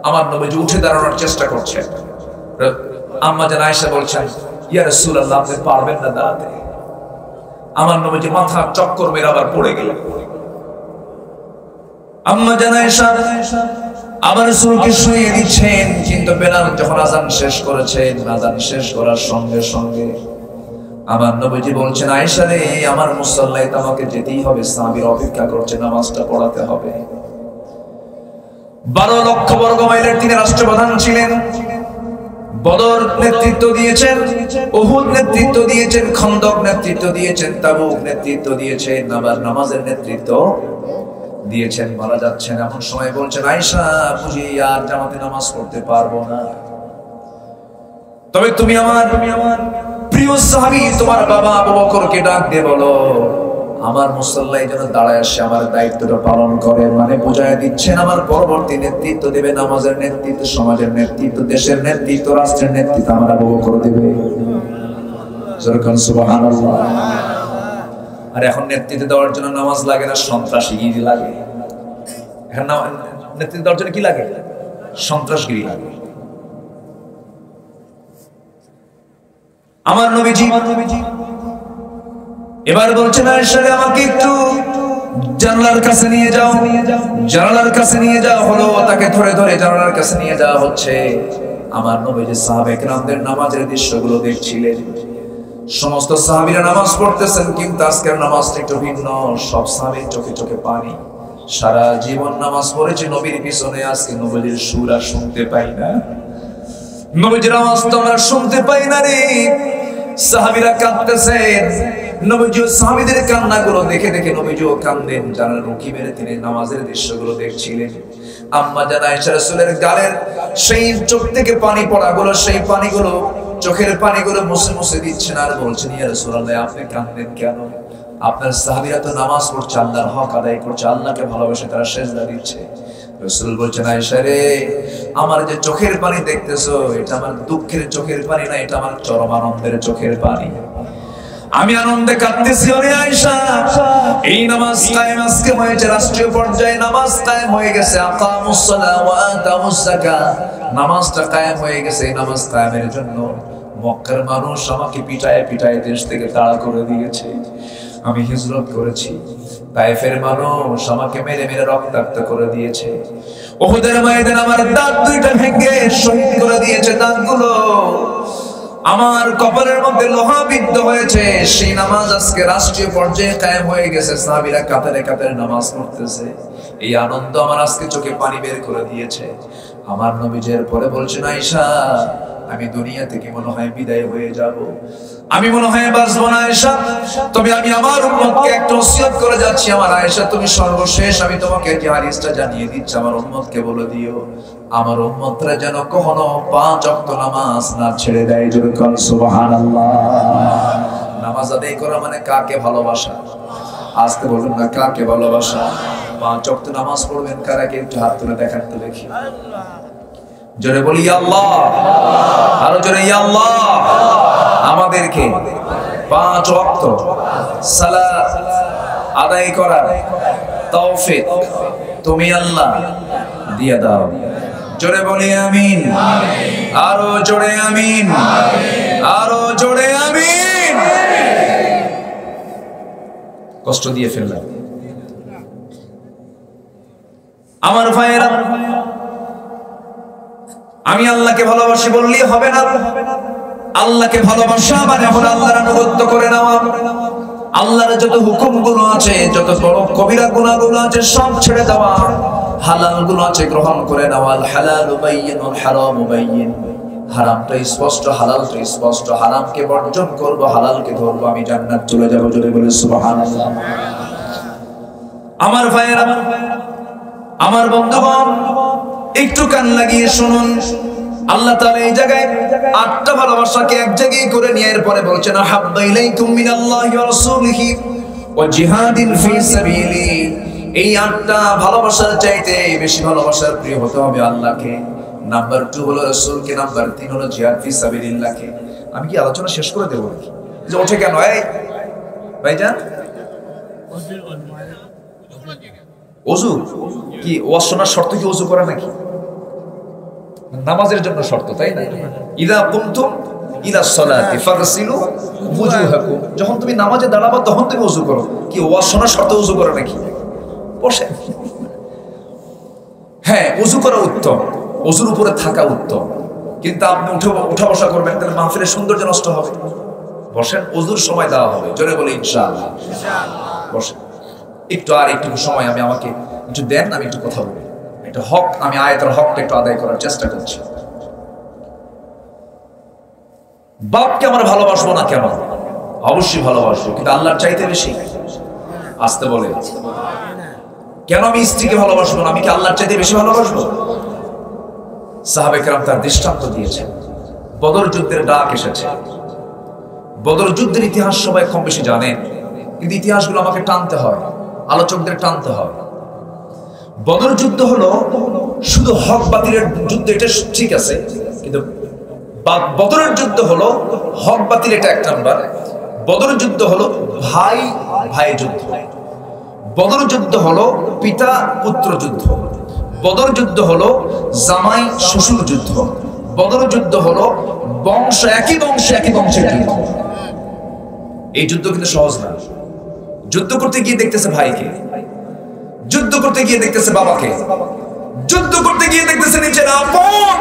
আমার নবীজি উঠে দাঁড়ানোর চেষ্টা করছেন। আম্মা জান আয়েশা বলছেন, ইয়া রাসূলুল্লাহ, আপনি পারবেন না দাঁড়াতে। আমার নবীজি মাথা চক্কর মেরে আবার পড়ে গেলেন। আম্মা জান আয়েশা আবার রাসূলকে শুইয়ে দিচ্ছেন, কিন্তু বেলাল যখন আযান শেষ করেছেন, আযান শেষ করার সঙ্গে সঙ্গে আমার নবীজি বলছেন, আয়েশা রে, আমার মুসল্লায় তো আমাকে যেতেই হবে, সাহাবীরা অপেক্ষা করছে, নামাজটা পড়াতে হবে। 12 লক্ষ বর্গ মাইলের তিনি রাষ্ট্রপ্রধান ছিলেন। বদর নেতৃত্ব দিয়েছেন, উহুদ নেতৃত্ব দিয়েছেন, খন্দক নেতৃত্ব দিয়েছেন, তাবুক নেতৃত্ব দিয়েছেন, আবার নামাজের নেতৃত্ব দিয়েছেন। মারা যাচ্ছেন, এমন সময় বলছেন, আয়েশা, বুঝি আর জামাতে নামাজ পড়তে পারবো না, তবে তুমি আমার প্রিয় সাহাবী তোমার বাবা আবু বকরকে ডাক দিয়ে বলো আমার মুসল্লায় যেন দাঁড়ায় আসে, আমার দায়িত্বটা পালন করে। মানে বোঝায় দিচ্ছেন আমার পরবর্তী নেতৃত্ব দেবে, নামাজের নেতৃত্ব, সমাজের নেতৃত্ব, দেশের নেতৃত্ব, রাষ্ট্রের নেতৃত্ব আমার আবু বকর দেবে। সুবহানাল্লাহ। আর এখন নেতৃত্ব দেওয়ার জন্য নামাজ লাগে না, সন্ত্রাসীগিরি লাগে। এখন নেতৃত্ব দেওয়ার জন্য কি লাগে? সন্ত্রাসগিরি লাগে। আমার নবীজি এবার বলছেন, আয়েশা রে, আমাকে একটু জানালার কাছে নিয়ে যাও। জানালার কাছে নিয়ে যাওয়া হলো, তাকে ধরে ধরে জানালার কাছে নিয়ে যাওয়া হচ্ছে। আমার নবীজি সাহাবায়ে কেরামদের নামাজের দৃশ্যগুলো দেখছিলেন। সমস্ত সাহাবীরা নামাজ পড়তেছেন, কিন্তু আজকের নামাজটা একটু ভিন্ন। সব সাহাবীর চোখে চোখে পানি। সারা জীবন নামাজ পড়েছে নবীর পিছনে, আজকে নবীর সুর আর শুনতে পাই না, নবীজির আওয়াজ তো আমরা শুনতে পাই না রে। সাহাবীরা কাঁদতেছেন, নবীজি সাহাবীদের কান্নাগুলো দেখে দেখে নবীজিও কান্দেন। জানার রুকি মেরে তিনি নামাজের দৃশ্যগুলো দেখছিলেন। আম্মা জান আয়েশা রাসূলের গালের সেই চোখ থেকে পানি পড়াগুলো, সেই পানিগুলো, চোখের পানিগুলো মুছে মুছে দিচ্ছেন আর বলছেন, ইয়া রাসূলুল্লাহ, আপনি কাঁদেন কেন? আপনার সাহাবীরা তো নামাজ পড়ছে, আল্লাহর হক আদায় করছে, আল্লাহকে ভালোবেসে তারা সিজদা দিচ্ছে। রাসূল বলছেন, আয়েশা রে, আমার যে চোখের পানি দেখতেছো, এটা আমার দুঃখের চোখের পানি না, এটা আমার চরম আনন্দের চোখের পানি। আমি আনন্দে কাঁদতেছি। ওরে আয়েশা, এই নামাজ কায়েম আজকে হয়েছে রাষ্ট্রীয় পর্যায়ে, নামাজ কায়েম হয়ে গেছে। আকামুস সালাহ ওয়া আতামুস যাকাত, নামাজটা কায়েম হয়ে গেছে। এই নামাজ কায়েমের জন্য মক্কার মানুষ আমাকে পিটায় পিটায় দেশ থেকে তাড়া করে দিয়েছে। আমি হিজরত করেছি। তায়েফের মানুষ আমাকে মেরে মেরে রক্তাক্ত করে দিয়েছে। উহুদের ময়দানে আমার দাঁত দুইটা ভেঙে শহীদ করে দিয়েছে। দাঁতগুলো আমার কপালের মধ্যে লোহা বিদ্ধ হয়েছে। সেই নামাজ আজকে রাষ্ট্রীয় পর্যায়ে কায়েম হয়ে গেছে। সাহাবীরা কাতারে কাতারে নামাজ পড়তেছে। এই আনন্দ আমার আজকে চোখে পানি বের করে দিয়েছে। আমার নবীজের পরে বলছেন, আয়েশা, আমি দুনিয়া থেকে মনে হয় বিদায় হয়ে যাব, আমি মনে হয় বাঁচবো না আয়েশা। তবে আমি আমার উম্মতকে একটা ওসিয়ত করে যাচ্ছি, আমার আয়েশা তুমি সর্বশেষ আমি তোমাকে যে হাদিসটা জানিয়ে দিচ্ছি, আমার উম্মতকে বলে দিও আমার উম্মতরা যেন কখনো 5 ওয়াক্ত নামাজ না ছেড়ে দেয়। জোরে বলুন সুবহানাল্লাহ। নামাজ আদায় করা মানে কাকে ভালোবাসা? আজকে বলুন না, কাকে ভালোবাসা? 5 ওয়াক্ত নামাজ পড়বেন কারা? কে একটু হাত তুলে দেখান তো দেখি। জোরে বলি ইয়া আল্লাহ, আরো জোরে ইয়া আল্লাহ। আমাদেরকে 5 ওয়াক্ত সালাত আদায় করার তৌফিক তুমি আল্লাহ দিয়ে দাও। জোরে বলি আমিন, আরো জোরে আমিন, আরো জোরে আমিন। কষ্ট দিয়ে ফেললাম আমার ভাইয়েরা। আমি আল্লাহকে ভালোবাসি বললেই হবে না। আল্লাহকে ভালোবাসা মানে হলো আল্লাহর আনুগত্য করে নেওয়া। আল্লাহর যত হুকুমগুলো আছে, যত বড় কবিরা গুনাহগুলো আছে সব ছেড়ে দেওয়া, হালালগুলো আছে গ্রহণ করে নেওয়া। আল হালালু বাইয়িন ওয়াল হারামু বাইয়িন। হারামটা স্পষ্ট, হালালটা স্পষ্ট। হারামকে বর্জন করব, হালালকে ধরবো, আমি জান্নাত চলে যাব। জোরে বলে সুবহানাল্লাহ। আমার ভাইয়েরা, আমার বন্ধুগণ, একটু কান লাগিয়ে শুনুন। আল্লাহ তাআলা এই জায়গায় 8টা ভালোবাসাকে এক জায়গায় করে নিয়ে এরপরে বলছেন হাব্বা ইলাইকুম মিনাল্লাহি ওয়া রাসূলিহি ওয়া জিহাদিন ফি সাবিলি। এই 8টা ভালোবাসার চাইতে বেশি ভালোবাসার প্রিয় হতে হবে আল্লাহকে। নাম্বার 2 হলো রাসূলকে, নাম্বার 3 হলো জিহাদ ফি সাবিলিল্লাহকে। আমি কি আলোচনা শেষ করে দেব নাকি? যে ওঠে কেন এই ভাইজান? ওযু কি ওয়াজ শোনার শর্ত কি ওযু করা নাকি? নামাজের জন্য শর্ত, তাই না? ইযা কুমতুম ইলা সলাতি ফাগসিলু ওজুহাকুম। যখন তুমি নামাজে দাঁড়াবে তখন তুমি ওযু করো। কি ওয়াজ শোনার শর্ত ওযু করা নাকি? বসে। হ্যাঁ, ওযু করা উত্তম, ওযুর উপরে থাকা উত্তম, কিন্তু আপনি উঠা বসা করবেন তাহলে মাহফিলের সৌন্দর্য নষ্ট হবে। বসেন, ওযুর সময় দেওয়া হবে। জোরে বলে ইনশাআল্লাহ। বসেন একটু, আর একটু সময় আমি আমাকে একটু দেন, আমি একটু কথা বলি। একটা হক, আমি আয়াতের হকটা একটু আদায় করার চেষ্টা করছি। বাপকে আমরা ভালোবাসবো না কেন? অবশ্যই ভালোবাসবো, কিন্তু আল্লাহর চাইতে বেশি। আসতে বলে কেন আমি স্ত্রীকে ভালোবাসবো না? আমি কি আল্লাহর চাইতে বেশি ভালোবাসবো? সাহাবে কেরাম তার দৃষ্টান্ত দিয়েছেন। বদর যুদ্ধের ডাক এসেছে। বদর যুদ্ধের ইতিহাস সবাই কম বেশি জানেন, কিন্তু ইতিহাসগুলো আমাকে টানতে হয়, আলোচকদের টানতে হয়। বদর যুদ্ধ হলো শুধু হক বাতিলের যুদ্ধ, এটা ঠিক আছে, কিন্তু বদরের যুদ্ধ হলো হক বাতিল, এটা এক নাম্বার। বদর যুদ্ধ হলো ভাই ভাই যুদ্ধ। বদর যুদ্ধ হলো পিতা পুত্র যুদ্ধ। বদর যুদ্ধ হলো জামাই শ্বশুর যুদ্ধ। বদর যুদ্ধ হলো বংশ, একই বংশের যুদ্ধ। এই যুদ্ধ কিন্তু সহজ না। যুদ্ধ করতে গিয়ে দেখতেছে ভাইকে, যুদ্ধ করতে গিয়ে দেখতেছে বাবাকে, যুদ্ধ করতে গিয়ে দেখতেছে নিচের আপন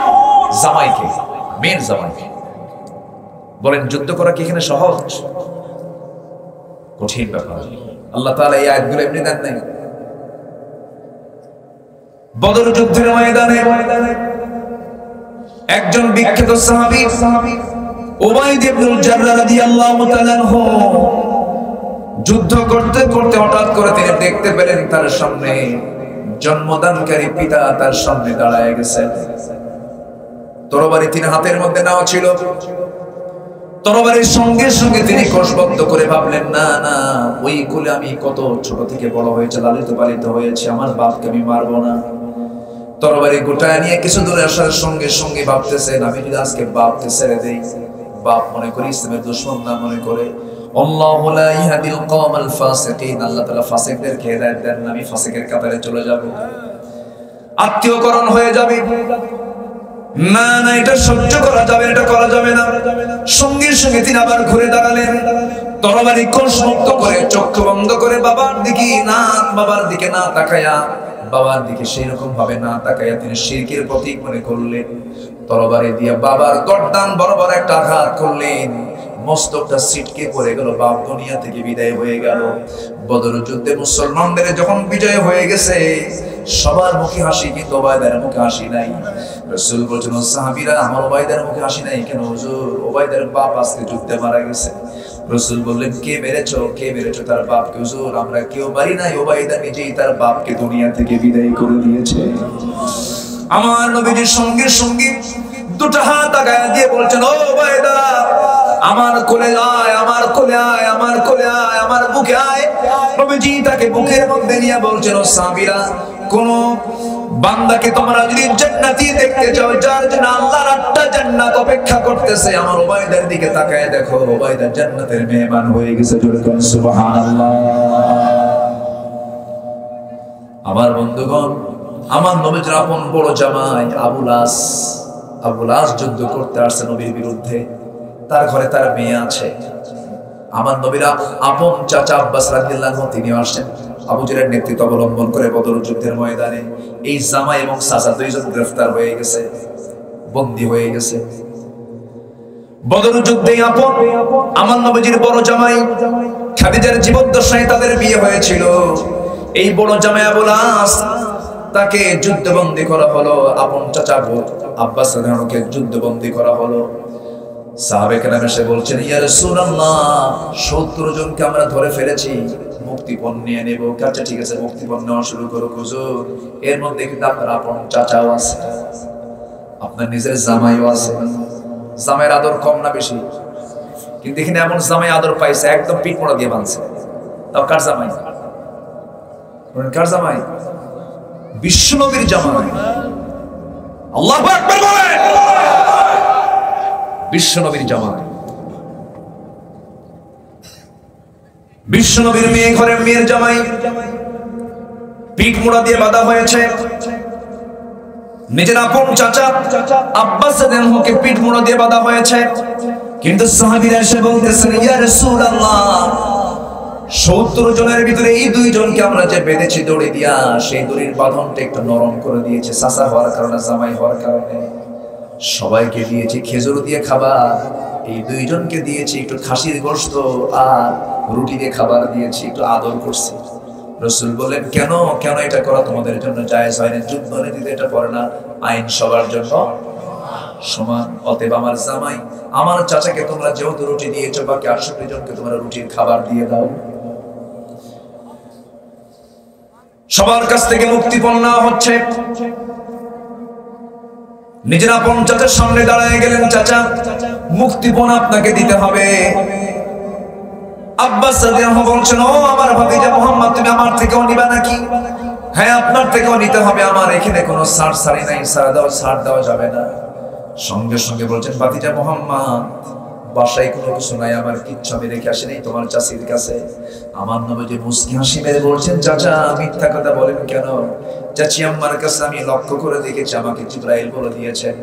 জামাইকে, মেয়ের জামাইকে। বলেন যুদ্ধ করা কি এখানে সহজ? কঠিন ব্যাপার। আল্লাহ তাআলা এই আয়াতগুলো এমনি দেন নাই। বদর যুদ্ধের ময়দানে একজন বিখ্যাত সাহাবী উবাইদ ইবনুল জাররাহ রাদিয়াল্লাহু তাআলা আনহু যুদ্ধ করতে করতে হঠাৎ করে তিনি দেখতে পেলেন তার সামনে জন্মদানকারী পিতা তার সামনে দাঁড়ায় গেছেন। তরবারি তিনি হাতের মধ্যে নেওয়া ছিল। তরবারির সঙ্গে সঙ্গে তিনি কোষবদ্ধ করে ভাবলেন, না না, ওই কুলে আমি কত ছোট থেকে বড় হয়েছে, লালিত পালিত হয়েছে, আমার বাপকে আমি মারবো না। তরবারি গোটায় নিয়ে কিছু দূরে আসার সঙ্গে সঙ্গে ভাবতেছেন, আমি যদি আজকে বাপকে ছেড়ে দেই, বাপ মনে করে ইসলামের দুশমন না মনে করে, আল্লাহু লা ইয়াহদিল কওমাল ফাসিকিন, আল্লাহ তাআলা ফাসিকদেরকে হেদায়েত দেন না, আমি ফাসিকের কাতারে চলে যাব, আত্মীয়করণ হয়ে যাবে। না না, এটা সহ্য করা যাবে, এটা করা যাবে না। সঙ্গে সঙ্গে তিনি আবার ঘুরে দাঁড়ালেন, তরবারি কোষমুক্ত করে চক্ষু বন্ধ করে বাবার দিকে না তাকায়া, বাবার দিকে সেই রকম ভাবে না তাকায়া তিনি শিরকের প্রতীক মনে করলেন। তরবারি দিয়ে বাবার গর্দান বরাবর একটা আঘাত করলেন, মস্তকটা ছিটকে পড়ে গেল, বাপ দুনিয়া থেকে বিদায় হয়ে গেল। বদর যুদ্ধে মুসলমানদের যখন বিজয় হয়ে গেছে, সবার মুখে হাসি, কিন্তু ওবায়দার মুখে হাসি নাই। রাসূল বলছেন, সাহাবীরা, আমার ওবায়দার মুখে হাসি নাই কেন হুজুর? ওবায়দার বাপ আজকে যুদ্ধে মারা গেছে। রাসূল বললেন, কে মেরেছো? কে মেরেছো তার বাপকে? হুজুর, আমরা কেউ মারি নাই, ওবায়দা নিজেই তার বাপকে দুনিয়া থেকে বিদায় করে দিয়েছে। আমার নবীজির সঙ্গে সঙ্গে দুটো হাত আগায় দিয়ে বলছেন, ও ওবায়দা, আমার কোলে আয়, আমার কোলে আয়, আমার কোলে আয়, আমার বুকে আয়। নবীজি তাকে বুকের মধ্যে নিয়ে বলছেন, ও সাহাবীরা, কোন বান্দাকে তোমরা যদি জান্নাতি দেখতে চাও, যার জন্য আল্লাহর 8টা জান্নাত অপেক্ষা করতেছে, আমার ওবায়দার দিকে তাকায় দেখো, ওবায়দা জান্নাতের মেহমান হয়ে গেছে। জোরে বলুন সুবহানাল্লাহ। আমার বন্ধুগণ, আমার নবীর আপন বড় জামাই আবুল আস যুদ্ধ করতে আসছে নবীর বিরুদ্ধে। তার ঘরে তার মেয়ে আছে। আমার নবীর আপন চাচা আব্বাস রাদিয়াল্লাহু আনহু তিনি আসেন আবু জেহেলের নেতৃত্ব অবলম্বন করে বদর যুদ্ধের ময়দানে। এই জামাই এবং চাচা দুইজন গ্রেফতার হয়ে গেছে, বন্দী হয়ে গেছে। বদর যুদ্ধে আপন আমার নবীর বড় জামাই খাদিজার জীবদ্দশায় তাদের বিয়ে হয়েছিল। এই বড় জামাই আবুল আস, তাকে যুদ্ধবন্দী করা হলো। আপন চাচা আব্বাস রাদিয়াল্লাহু আনহুকে যুদ্ধবন্দী করা হলো। সাহাবে কেরাম এসে বলছেন, ইয়া রাসূলুল্লাহ, 70 জনকে আমরা ধরে ফেলেছি, মুক্তিপণ নিয়ে নেব। আচ্ছা ঠিক আছে, মুক্তিপণ নেওয়া শুরু করো হুজুর। এর মধ্যে কিন্তু আপনার আপন চাচাও আছে, আপনার নিজের জামাইও আছে। জামাইয়ের আদর কম না বেশি? কিন্তু এখানে এমন জামাই আদর পাইছে, একদম পিঠ মোড়া দিয়ে বাঁধছে। তাও কার জামাই? কার জামাই? বিশ্বনবীর জামাই। আল্লাহু আকবার বলেন। বিশ্বনবীর জামাই, বিশ্বনবীর মেয়ে ঘরের মেয়ের জামাই, পিঠ মোড়া দিয়ে বাঁধা হয়েছে। নিজের আপন চাচা আব্বাস রাদিয়াল্লাহু আনহুকে পিঠ মোড়া দিয়ে বাঁধা হয়েছে। কিন্তু সাহাবীরা এসে বলতেছেন, ইয়া রাসূলুল্লাহ, 70 জনের ভিতরে এই 2 জনকে আমরা যে বেঁধেছি দড়ি দিয়া, সেই দড়ির বাঁধনটা একটু নরম করে দিয়েছে চাচা হওয়ার কারণে, জামাই হওয়ার কারণে। সবাইকে দিয়েছি খেজুর দিয়ে খাবার, এই 2 জনকে দিয়েছি একটু খাসির গোশত আর রুটি দিয়ে খাবার দিয়েছি, একটু আদর করছি। রাসূল বলেন, কেন কেন এটা করা তোমাদের জন্য জায়েজ হয় না? যুদ্ধ নীতিতে এটা পড়ে না, আইন সবার জন্য সমান। অতএব আমার জামাই, আমার চাচাকে তোমরা যেহেতু রুটি দিয়েছো, বাকি 68 জনকে তোমরা রুটির খাবার দিয়ে দাও। সবার কাছ থেকে মুক্তিপণ নেওয়া হচ্ছে। নিজের আপন চাচার সামনে দাঁড়ায় গেলেন, চাচা, মুক্তিপণ আপনাকে দিতে হবে। আব্বাস রাদিয়াল্লাহু আনহু বলছেন, ও আমার ভাতিজা মুহাম্মদ, তুমি আমার থেকেও নিবা নাকি? হ্যাঁ, আপনার থেকেও নিতে হবে। আমার এখানে কোনো ছাড় নাই, ছাড় দেওয়া যাবে না। সঙ্গে সঙ্গে বলছেন, ভাতিজা মুহাম্মদ, বাসায় কোনো কিছু নাই, আমার কিচ্ছু আমি রেখে আসি নাই তোমার চাচির কাছে। আমার নবীজি মুস্কি হাসি মেরে বলছেন, চাচা মিথ্যা কথা বলেন কেন? চাচি আম্মার কাছে আমি লক্ষ্য করে দেখেছি, আমাকে জিবরাইল বলে দিয়েছেন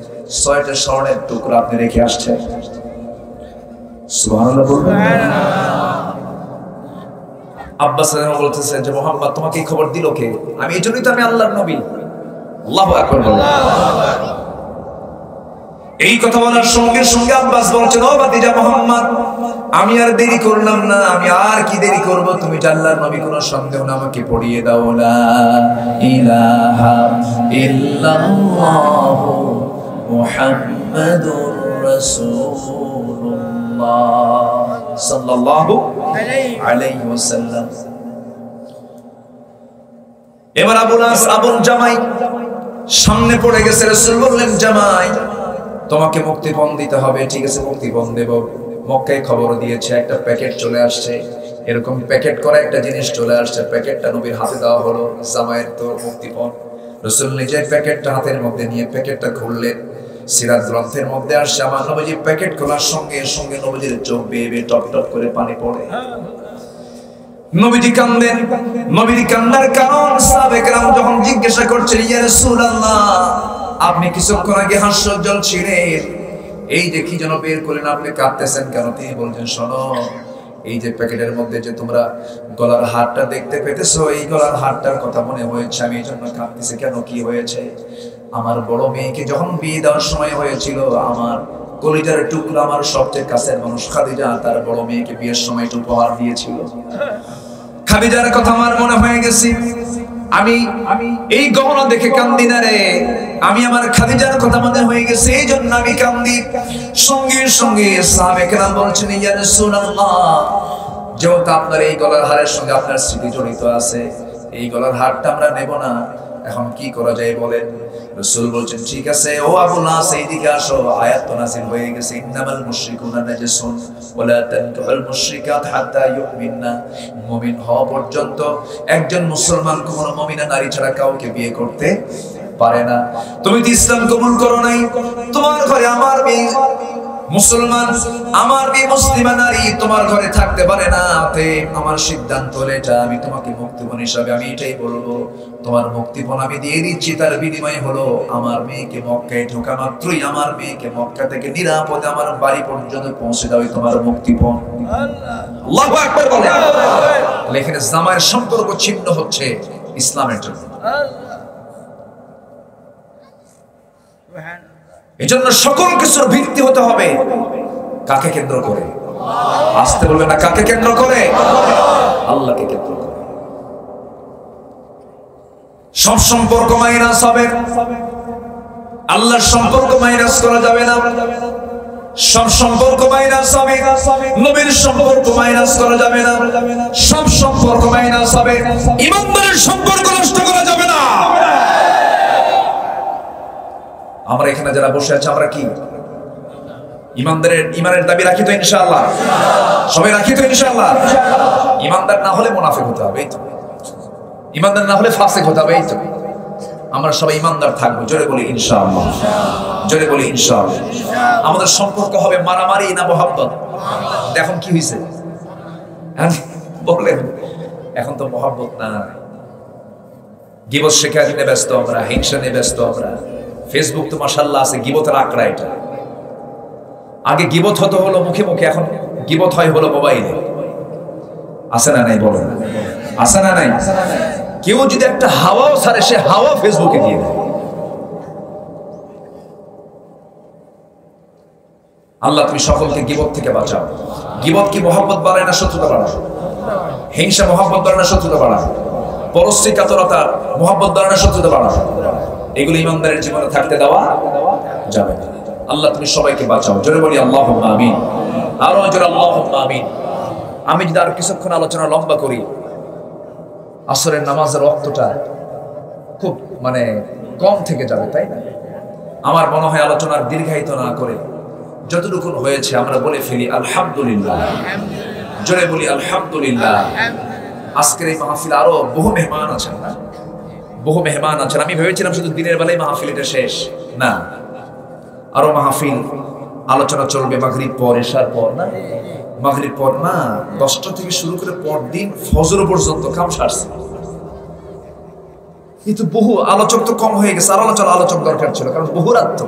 6টা স্বর্ণের টুকরা আপনি রেখে আসছেন। সুবহানাল্লাহ বলবেন। আব্বাস রাদিয়াল্লাহু আনহু বলতেছেন যে, মুহাম্মদ তোমাকে এই খবর দিল কে? আমি এই জন্যই তো আমি আল্লাহর নবী। আল্লাহু আকবার। এই কথা বলার সঙ্গে সঙ্গে আব্বাস বলছেন, ও ভাতিজা মুহাম্মদ, আমি আর দেরি করলাম না, আমি আর কি দেরি করব? তুমি আল্লাহর নবী, কোনো সন্দেহ না, আমাকে পড়িয়ে দাও লা ইলাহা ইল্লাল্লাহু মুহাম্মাদুর রাসূলুল্লাহ সাল্লাল্লাহু আলাইহি ওয়াসাল্লাম। এবার আবুল আস, আবুল জামাই সামনে পড়ে গেছে। রাসূল বললেন, জামাই, তোমাকে মুক্তিপণ দিতে হবে। ঠিক আছে, মুক্তিপণ দেব। মক্কায় খবর দিয়েছে, একটা প্যাকেট চলে আসছে, এরকম প্যাকেট করা একটা জিনিস চলে আসছে। প্যাকেটটা নবীর হাতে দেওয়া হলো, জামাইয়ের তো মুক্তিপণ। রাসূল নিজে প্যাকেটটা হাতের মধ্যে নিয়ে প্যাকেটটা খুললেন। সিরাত গ্রন্থের মধ্যে আসছে, আমার নবীজি প্যাকেট খোলার সঙ্গে সঙ্গে নবীজির চোখ বেয়ে বেয়ে টপ টপ করে পানি পড়ে। নবীজি কান্দেন। নবীর কান্নার কারণ সাহাবায়ে কেরাম যখন জিজ্ঞাসা করছেন, ইয়া রাসূলুল্লাহ, আপনি কিছুক্ষণ আগে হাস্যোজ্জ্বল ছিলেন, এই যে কি যেন বের করলেন, আপনি কাঁদতেছেন কেন? তিনি বলছেন, শোনো, এই যে প্যাকেটের মধ্যে যে তোমরা গলার হারটা দেখতে পেতেছো, এই গলার হারটার কথা মনে হয়েছে, আমি এই জন্য কাঁদতেছি। কেন, কি হয়েছে? আমার বড় মেয়েকে যখন বিয়ে দেওয়ার সময় হয়েছিল, আমার কলিজার টুকরা, আমার সবচেয়ে কাছের মানুষ খাদিজা, তার বড় মেয়েকে বিয়ের সময় একটু উপহার দিয়েছিল। খাদিজার কথা আমার মনে হয়ে গেছে। আমি এই গহনা দেখে কান্দি না রে, আমি আমার খাদিজার কথা মনে হয়ে গেছে, এই জন্য আমি কান্দি। সঙ্গে সঙ্গে সাহাবায়ে কেরাম বলছেন, ইয়া রাসূলুল্লাহ, যেহেতু আপনার এই গলার হারের সঙ্গে আপনার স্মৃতি জড়িত আছে, এই গলার হারটা আমরা নেব না, এখন কি করা যায় বলেন? রাসূল বলছেন, ঠিক আছে ও আবু নাস, এইদিকে আসো। আয়াত তো নাযিল হয়ে গেছে, ইন্নামাল মুশরিকুনা নাজাসুন ওয়ালা তানকিহুল মুশরিকাত হাত্তা ইউমিননা। মুমিন হওয়া পর্যন্ত একজন মুসলমান কোনো মুমিনা নারী ছাড়া কাউকে বিয়ে করতে পারে না। তুমি তো ইসলাম কবুল করো নাই, তোমার ঘরে আমার মেয়ে মুসলমান, আমার মেয়ে মুসলিমা নারী তোমার ঘরে থাকতে পারে না। আমার সিদ্ধান্ত হলো এটা, আমি তোমাকে মুক্তিপণ হিসাবে আমি এটাই বলবো, তোমার মুক্তিপণ আমি দিয়ে দিচ্ছি। তার বিনিময় হলো আমার মেয়েকে মক্কায় ঢোকা মাত্রই আমার মেয়েকে মক্কা থেকে নিরাপদে আমার বাড়ি পর্যন্ত পৌঁছে দাও, তোমার মুক্তিপণ। আল্লাহু আকবার বলে। এখানে জামাইয়ের সম্পর্ক ছিন্ন হচ্ছে ইসলামের জন্য। এজন্য সকল কিছুর ভিত্তি হতে হবে কাকে কেন্দ্র করে? আসতে বলবে না, কাকে কেন্দ্র করে? আল্লাহকে কেন্দ্র করে। সব সম্পর্ক মাইনাস হবে, আল্লাহর সম্পর্ক মাইনাস করা যাবে না। সব সম্পর্ক মাইনাস হবে, নবীর সম্পর্ক মাইনাস করা যাবে না। সব সম্পর্ক মাইনাস হবে, ইমানদারের সম্পর্ক নষ্ট করা যাবে না। আমরা এখানে যারা বসে আছি, আমরা কি ইমানের দাবি রাখি তো ইনশাআল্লাহ? সবাই রাখি তো ইনশাআল্লাহ? ইমানদার না হলে মুনাফিক হতে হবে, এই তো। ইমানদার না হলে ফাসিক হতে হবে, এই তো। আমরা সবাই ইমানদার থাকবো, জোরে বলি ইনশাআল্লাহ, জোরে বলি ইনশাআল্লাহ। আমাদের সম্পর্ক হবে মারামারি না মহব্বত? এখন কি হয়েছে বলেন? এখন তো মহব্বত না, গীবত শেখার নিয়ে ব্যস্ত আমরা, হিংসা নিয়ে ব্যস্ত আমরা। ফেসবুক তো মাশাআল্লাহ আছে গীবতের আঁকড়া। এটা আগে গীবত হতো হলো মুখে মুখে, এখন গীবত হয় হলো মোবাইলে। আছে না নাই বলো? আছে না নাই? কেউ যদি একটা হাওয়াও ছাড়ে, সে হাওয়া ফেসবুকে দিয়ে দেয়। আল্লাহ তুমি সকলকে গীবত থেকে বাঁচাও। গীবত কি মহব্বত বাড়ায় না শত্রুতা বাড়ায়? হিংসা মহব্বত বাড়ায় না শত্রুতা বাড়ায়? পরশ্রী কাতরতা মহব্বত বাড়ায় না শত্রুতা বাড়ায়? এগুলো ইমানদারের জীবনে থাকতে দেওয়া যাবে না। আল্লাহ তুমি সবাইকে বাঁচাও, জোরে বলি আল্লাহুম্মা আমিন। আরো জোরে আল্লাহুম্মা আমিন। আমি যদি আর কিছুক্ষণ আলোচনা লম্বা করি, আসরের নামাজের ওয়াক্তটা খুব কম থেকে যাবে, তাই না? আমার মনে হয় আলোচনার দীর্ঘায়িত না করে যতটুকু হয়েছে আমরা বলে ফেলি আলহামদুলিল্লাহ, জোরে বলি আলহামদুলিল্লাহ। আজকের এই মাহফিল আরো বহু মেহমান আছেন, না? বহু মেহমান আছেন। আমি ভেবেছিলাম শুধু দিনের বেলায় মাহফিল এটা শেষ না, আরো মাহফিল আলোচনা চলবে মাগরিব পর, এশার পর, না? মাগরিব পর না, 10টা থেকে শুরু করে পরদিন ফজর পর্যন্ত কাম সারছে। কিন্তু বহু আলোচক তো কম হয়ে গেছে, আর আলোচক দরকার ছিল, কারণ বহু রাত তো।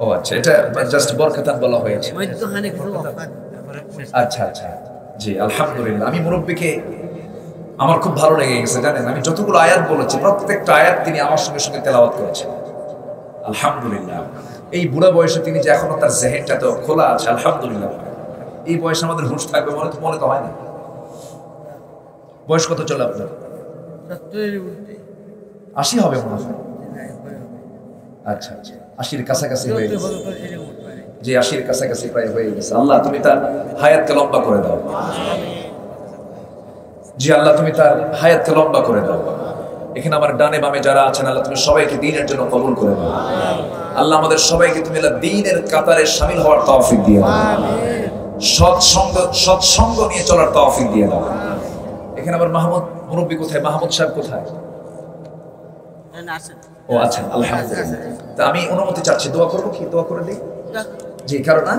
ও আচ্ছা, এটা জাস্ট বরকতান বলা হয়েছে। আচ্ছা আচ্ছা, জি আলহামদুলিল্লাহ। আমি মুরব্বীকে আমার খুব ভালো লেগে গেছে, জানেন? আমি যতগুলো আয়াত বলেছি প্রত্যেকটা আয়াত তিনি আমার সঙ্গে সঙ্গে তেলাওয়াত করেছেন, আলহামদুলিল্লাহ। এই বুড়া বয়সে তিনি যে এখনো তার জেহেনটা তো খোলা আছে, আলহামদুলিল্লাহ। এই বয়সে আমাদের হুঁশ থাকবে মনে তো হয় না। বয়স কত চলে আপনার? 80 হবে মনে হয়। আচ্ছা আচ্ছা, 80-র কাছাকাছি হয়ে গেছে। জি, 80-র কাছাকাছি প্রায় হয়ে গেছে। আল্লাহ তুমি তার হায়াতকে লম্বা করে দাও। জি আল্লাহ তুমি তার হায়াতকে লম্বা করে দাও। এখানে আমার ডানে বামে যারা আছেন, আল্লাহ তুমি সবাইকে দ্বীনের জন্য কবুল করে দাও। আল্লাহ আমাদের সবাইকে তুমি দ্বীনের কাতারে শামিল হওয়ার তৌফিক দিয়ে দাও। সৎসঙ্গ নিয়ে চলার তৌফিক দিয়ে দাও। এখানে আমার মাহমুদ মুরব্বী কোথায়? মাহমুদ সাহেব কোথায়? ও আচ্ছা, আলহামদুলিল্লাহ। তা আমি অনুমতি চাচ্ছি, দোয়া করবো কি? দোয়া করে দিই। জি, কারণ না,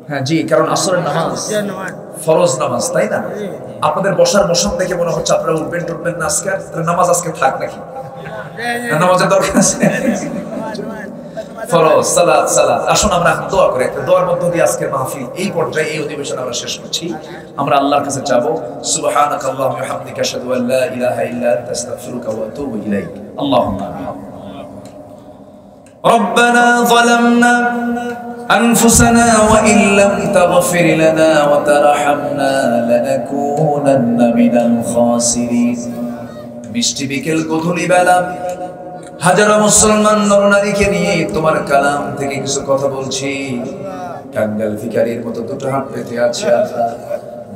হ্যাঁ জি, কারণ আসরের নামাজ ফরজ নামাজ, তাই না? আপনাদের বসার মৌসুম দেখে মনে হচ্ছে আপনারা উঠবেন না আজকে, নামাজ আজকে থাক নাকি? নামাজের দরকার আছে, ফরজ সালাত। আসুন আমরা এখন দোয়া করি। একটা দোয়ার মধ্য দিয়ে আজকের মাহফিল এই পর্যায়ে, এই অধিবেশন আমরা শেষ করছি। আমরা আল্লাহর কাছে চাবো, সুবহানাকাল্লাহুম্মা ওয়া বিহামদিকা আশহাদু আল লা ইলাহা ইল্লা আনতা আস্তাগফিরুকা ওয়া আতুবু ইলাইক। আল্লাহুম্মা আমিন। রব্বানা যালামনা أنفسنا وإن لم تغفر لنا وترحمنا لنكونن من الخاسرين মিষ্টি বিকেল গধূলি বেলা হাজারো মুসলমান নরনারীকে নিয়ে তোমার কালাম থেকে কিছু কথা বলছি। কাঙ্গাল ভিখারির মতো দুটো হাত পেতে আছে আল্লাহ,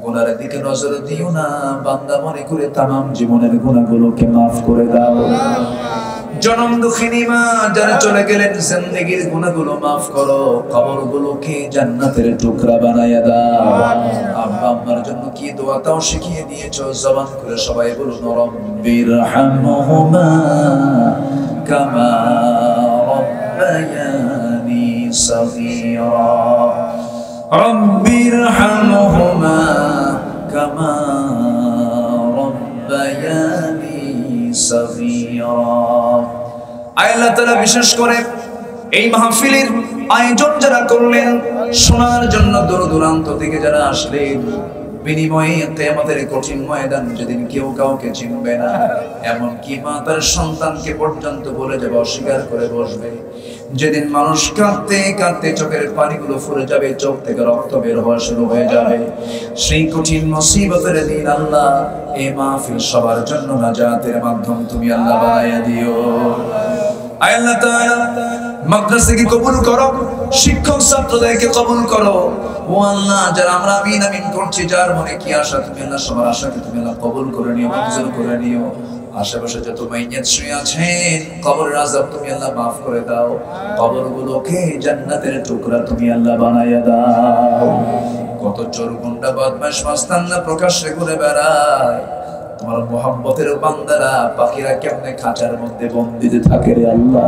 গুনার দিকে নজর দিও না, বান্দা মনে করে তামাম জীবনের গুনাহগুলোকে মাফ করে দাও। জনম দুঃখিনী মা যারা চলে গেলেন, জিন্দেগীর গুনাহগুলো মাফ করো, কবরগুলোকে জান্নাতের টুকরা বানায়া দাও। আব্বা আম্মার জন্য কি দোয়া তাও শিখিয়ে দিয়েছো, জবান করে সবাই বলুন রব্বিরহামহুমা কামা রব্বায়ানি সগীরা, রব্বিরহামহুমা কামা রব্বায়ানি সগীরা। আল্লাহ তাআলা বিশেষ করে এই মাহফিলের আয়োজন যারা করলেন, শোনার জন্য দূর দূরান্ত থেকে যারা আসলেন, বিনিময়ে কিয়ামতের কঠিন ময়দান যেদিন কেউ কাউকে চিনবে না, এমনকি মা তার সন্তানকে পর্যন্ত বলে যাবে, অস্বীকার করে বসবে, যেদিন মানুষ কাঁদতে কাঁদতে চোখের পানিগুলো ফুরে যাবে, চোখ থেকে রক্ত বের হওয়া শুরু হয়ে যাবে, সেই কঠিন মুসিবতের দিন আল্লাহ এই মাহফিল সবার জন্য নাজাতের মাধ্যম তুমি আল্লাহ বানাইয়া দিও। আল্লাহ তাআলা মাদ্রাসাকে কবুল করো, শিক্ষক ছাত্রদেরকে কবুল করো। ও আল্লাহ, যারা আমরা আমিন আমিন করছি, যার মনে কি আশা, তুমি আল্লাহ সবার আশাকে তুমি আল্লাহ কবুল করে নিও, মঞ্জুর করে নিও। আশেপাশে যত মাইয়াত শুয়ে আছেন, কবরের আযাব তুমি আল্লাহ মাফ করে দাও, কবরগুলোকে জান্নাতের টুকরা তুমি আল্লাহ বানাইয়া দাও। কত চোর গুন্ডা বদমাশ মাস্তানরা প্রকাশ্যে ঘুরে বেড়ায়, তোমার মুহাব্বতের বান্দারা পাখিরা কেমনে খাঁচার মধ্যে বন্দিতে থাকে রে আল্লাহ।